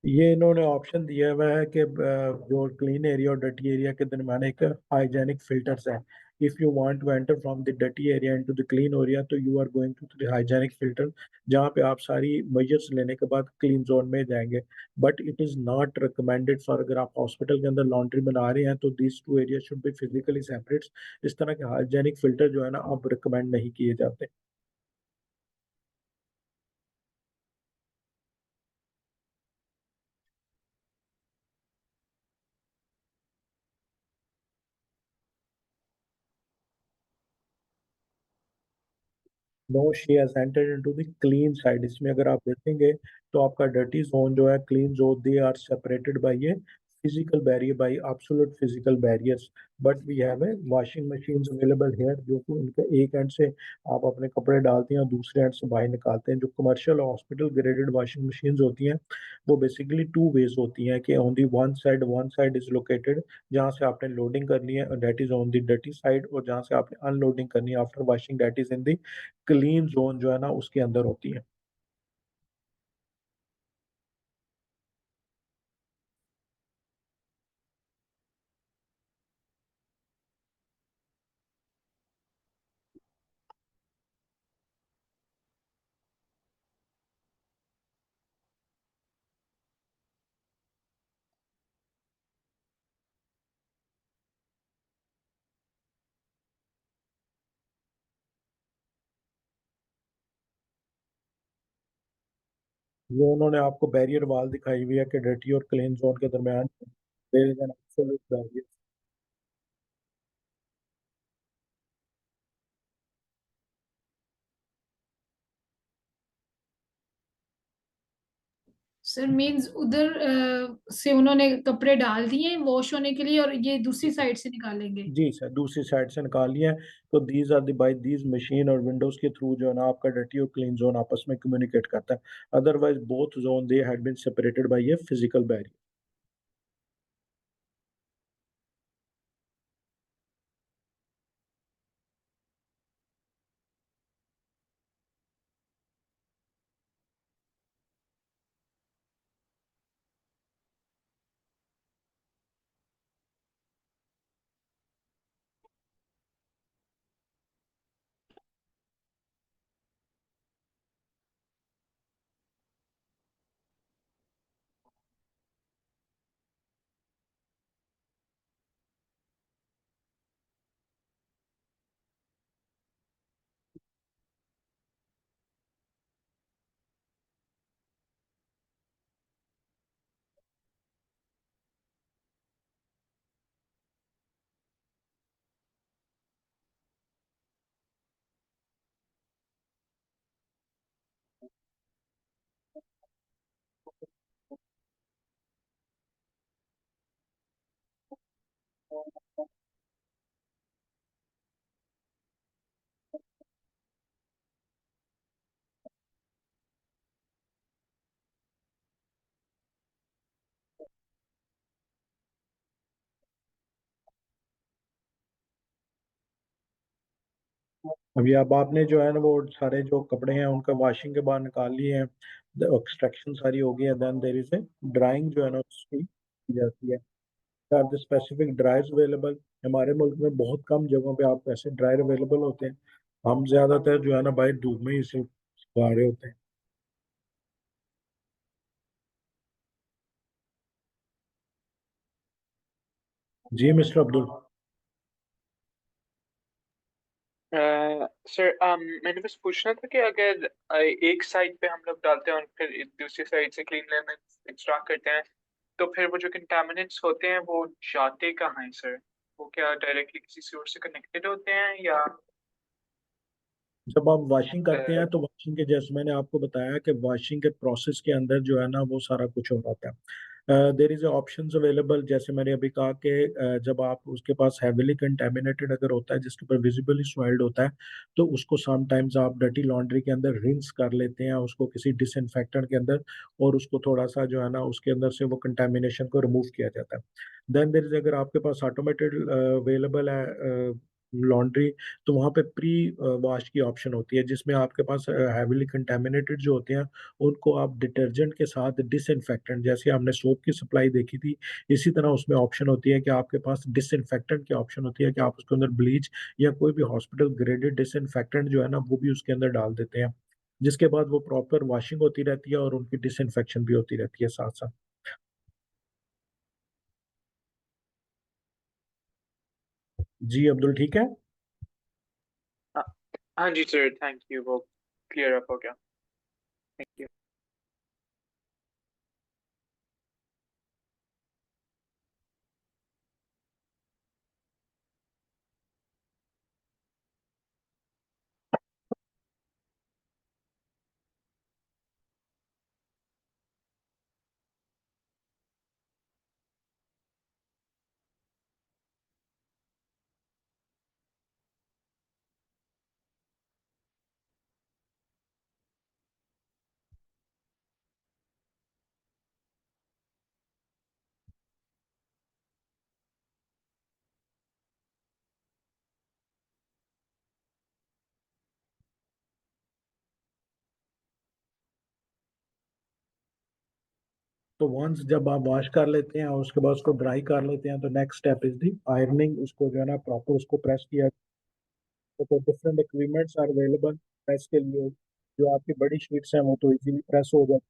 ये इन्होंने ऑप्शन दिया हुआ है कि जो क्लीन एरिया और डर्टी एरिया के दरमियान एक हाइजेनिक फिल्टर्स है। If you want to enter from the dirty area into the clean area तो you are going to the hygienic filter, जहाँ पे आप सारी मेजर्स लेने के बाद क्लीन जोन में जाएंगे। But it is not recommended for, अगर आप हॉस्पिटल के अंदर लॉन्ड्री बना रहे हैं तो these two area should be physically separate. इस तरह के हाइजेनिक फिल्टर जो है ना अब रिकमेंड नहीं किए जाते। No she has entered into the clean side. इसमें अगर आप देखेंगे तो आपका डर्टी जोन जो है, clean zone, they are separated by a physical barrier, by absolute physical barriers. But we have a washing machines available here जो कि उनके एक एंड से आप अपने कपड़े डालते हैं और दूसरे एंड से बाहर निकालते हैं। जो commercial hospital graded washing machines होती हैं वो बेसिकली टू वेज होती हैं कि on the one side is located जहाँ से आपने लोडिंग करनी है that is on the dirty side, और जहाँ से आपने अनलोडिंग करनी है after washing that is in the clean zone जो है ना उसके अंदर होती है। ये उन्होंने आपको बैरियर वॉल दिखाई हुई है कि डर्टी और क्लीन जोन के दरमियान there is an absolute barrier. Sir means उधर से उन्होंने कपड़े डाल दिए वॉश होने के लिए और ये दूसरी साइड से निकालेंगे। जी सर, दूसरी साइड से निकाली है। तो these are the by these machine और विंडोज के थ्रू जो है ना आपका डर्टी और क्लीन जोन आपस में कम्युनिकेट करता है। Otherwise both zone they had been separated by a physical barrier. अभी अब आपने जो है ना वो सारे जो कपड़े हैं उनका वॉशिंग के बाद निकाल लिए हैं, एक्सट्रैक्शन सारी हो गई है। Then there is a drying जो है ना उसकी की जाती है। Are the specific dryers available. हमारे मुल्क में बहुत कम जगहों पे आप ऐसे ड्रायर अवेलेबल होते हैं। हम ज्यादातर जो है ना भाई धूप में ही इसे सुखा रहे होते हैं। जी मिस्टर अब्दुल। सर मैंने बस पूछना था कि अगर एक साइड पे हम लोग डालते हैं और फिर दूसरी साइड से क्लीन लेमन एक्सट्रैक्ट करते हैं, तो फिर वो जो कंटामिनेंट्स होते हैं वो जाते कहाँ हैं सर? वो क्या डायरेक्टली किसी सोर्स से कनेक्टेड होते हैं या जब आप वॉशिंग करते हैं अ, तो वॉशिंग के जैसे मैंने आपको बताया कि वॉशिंग के प्रोसेस के अंदर जो है ना वो सारा कुछ हो रहा है। देर इज ऑप्शंस अवेलेबल, जैसे मैंने अभी कहा कि जब आप उसके पास हैविली कंटेमिनेटेड अगर होता है जिसके ऊपर विजिबली सॉइल्ड होता है, तो उसको समटाइम्स आप डर्टी लॉन्ड्री के अंदर रिंस कर लेते हैं उसको किसी डिसइंफेक्टेंट के अंदर, और उसको थोड़ा सा जो है ना उसके अंदर से वो कंटेमिनेशन को रिमूव किया जाता है। देन देर इज, अगर आपके पास ऑटोमेटेड अवेलेबल है लॉन्ड्री, तो वहाँ पे प्री वॉश की ऑप्शन होती है जिसमें आपके पास हैविली कंटेमिनेटेड जो होते हैं उनको आप डिटर्जेंट के साथ डिसइंफेक्टेंट, जैसे हमने सोप की सप्लाई देखी थी, इसी तरह उसमें ऑप्शन होती है कि आपके पास डिसइंफेक्टेंट की ऑप्शन होती है कि आप उसके अंदर ब्लीच या कोई भी हॉस्पिटल ग्रेडेड डिसइंफेक्टेंट जो है ना वो भी उसके अंदर डाल देते हैं, जिसके बाद वो प्रॉपर वॉशिंग होती रहती है और उनकी डिसइंफेक्शन भी होती रहती है साथ साथ। जी अब्दुल, ठीक है। हाँ हाँ जी सर, थैंक यू, वो क्लियर अप हो गया। Thank you. तो वंस जब आप वॉश कर लेते हैं और उसके बाद उसको ड्राई कर लेते हैं तो next step is the ironing. उसको जो है ना प्रॉपर उसको प्रेस किया, तो different equipments are available press के लिए। जो आपकी बड़ी शीट्स हैं वो तो इजीली प्रेस हो जाती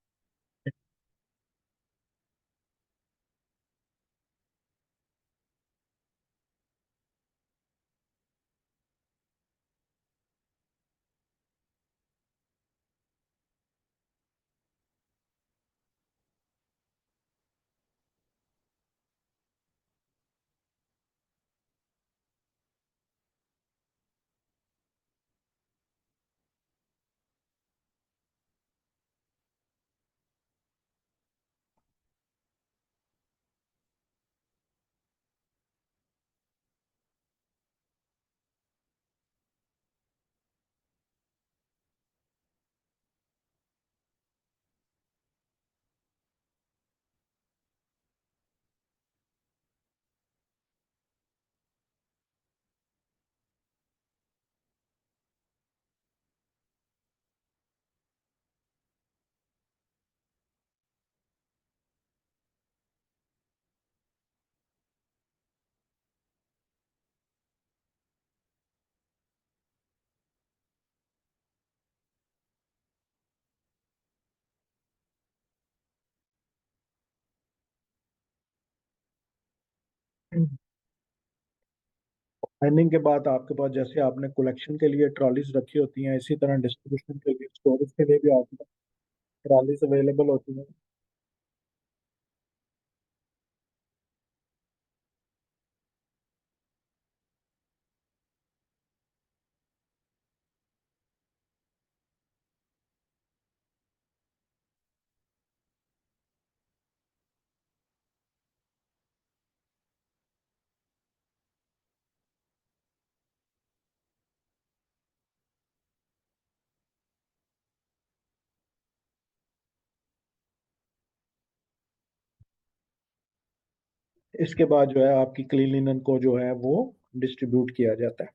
आयनिंग के बाद आपके पास जैसे आपने कलेक्शन के लिए ट्रॉलीज रखी होती हैं, इसी तरह डिस्ट्रीब्यूशन के लिए, स्टोरेज के लिए भी आपके पास ट्रॉलीज अवेलेबल होती हैं। इसके बाद जो है आपकी क्लीन लिनन को जो है वो डिस्ट्रीब्यूट किया जाता है।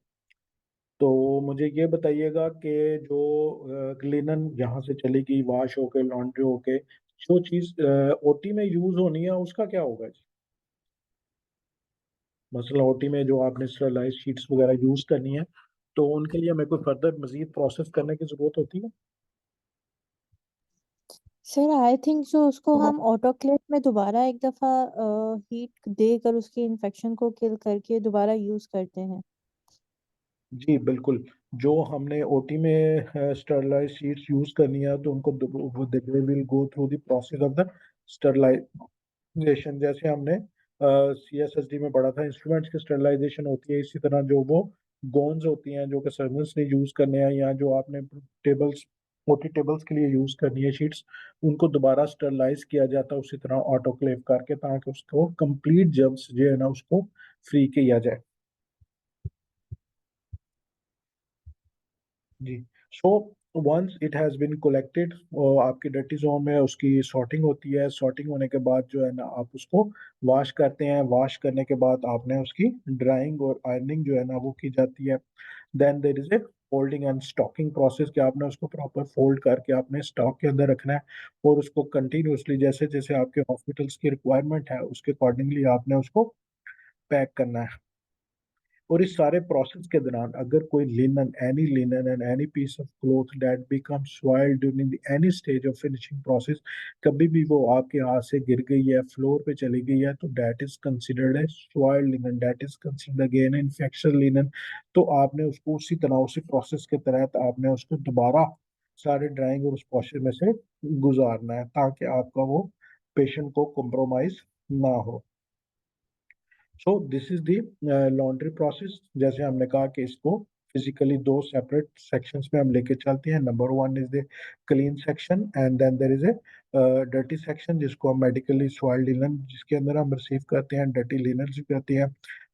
तो मुझे ये बताइएगा कि जो लिनन यहाँ से चलेगी वॉश होके लॉन्ड्री होके, जो चीज़ ओटी में यूज होनी है उसका क्या होगा जी? मसला ओटी में जो आपने स्टरलाइज शीट्स वगैरह यूज करनी है, तो उनके लिए हमें कोई फर्दर मजीद प्रोसेस करने की जरूरत होती है? सर आई थिंक सो उसको हम ऑटोक्लेव में दोबारा एक दफा हीट देकर उसके इन्फेक्शन को किल करके दोबारा यूज करते हैं। जी बिल्कुल। जो हमने ओटी में स्टरलाइज शीट्स यूज करनी है तो उनको they will go through the process of the sterilization. जैसे हमने सीएसएसडी में पढ़ा था, इंस्ट्रूमेंट्स की स्टरलाइजेशन होती है, इसी तरह जो वो गोन्स होती हैं जो कि सर्जन्स ने यूज करने हैं, या जो आपने टेबल्स ओटी टेबल्स के लिए यूज करनी है शीट्स, उनको दोबारा स्टरलाइज किया जाता है उसी तरह ऑटोक्लेव करके, ताकि उसको कंप्लीट जर्म्स जो है ना उसको फ्री किया जाए। जी। So once it has been collected, आपकी डर्टी जोन में उसकी सॉर्टिंग होती है। सॉर्टिंग होने के बाद जो है ना आप उसको वॉश करते हैं। वॉश करने के बाद आपने उसकी ड्राइंग और आयरनिंग जो है ना वो की जाती है। Then there is a folding and stocking process, कि आपने उसको प्रॉपर फोल्ड करके आपने स्टॉक के अंदर रखना है, और उसको कंटिन्यूअसली जैसे जैसे आपके हॉस्पिटल्स की रिक्वायरमेंट है उसके अकॉर्डिंगली आपने उसको पैक करना है। और इस सारे प्रोसेस के दौरान अगर कोई linen, any linen and any piece of cloth that become soiled during any stage of finishing process, कभी भी वो आपके हाथ से गिर गई है, फ्लोर पे चली गई है, तो that is considered a soiled linen, that is considered again infection linen. तो आपने उसको उसी तरह उसी प्रोसेस के तहत आपने उसको दोबारा सारे ड्राइंग और उस प्रोसेस में से गुजारना है, ताकि आपका वो पेशेंट को कॉम्प्रोमाइज ना हो। So this is the laundry process. जैसे हमने कहा कि इसको फिजिकली दो सेपरेट सेक्शंस में हम लेके चलते हैं। Number one is the clean section, and then there is a dirty section जिसको हम मेडिकली सॉइल्ड लिनन, जिसके अंदर हम रिसीव करते हैं, डर्टी लिनन भी करते हैं।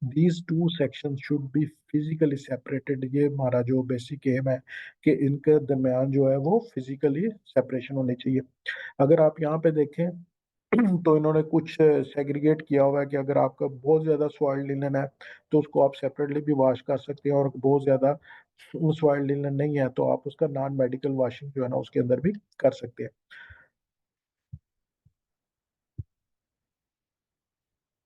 These two section should be physically separated. ये हमारा जो बेसिक एम है कि इनके दरमियान जो है वो फिजिकली सेपरेशन होनी चाहिए। अगर आप यहाँ पे देखें तो इन्होंने कुछ सेग्रीगेट किया हुआ है कि अगर आपका बहुत ज़्यादा सॉइल्ड लिनन है तो उसको आप सेपरेटली भी वॉश कर सकते हैं, और बहुत ज़्यादा सॉइल्ड लिनन नहीं है तो आप उसका नॉन मेडिकल वॉशिंग जो है ना उसके अंदर भी कर सकते हैं।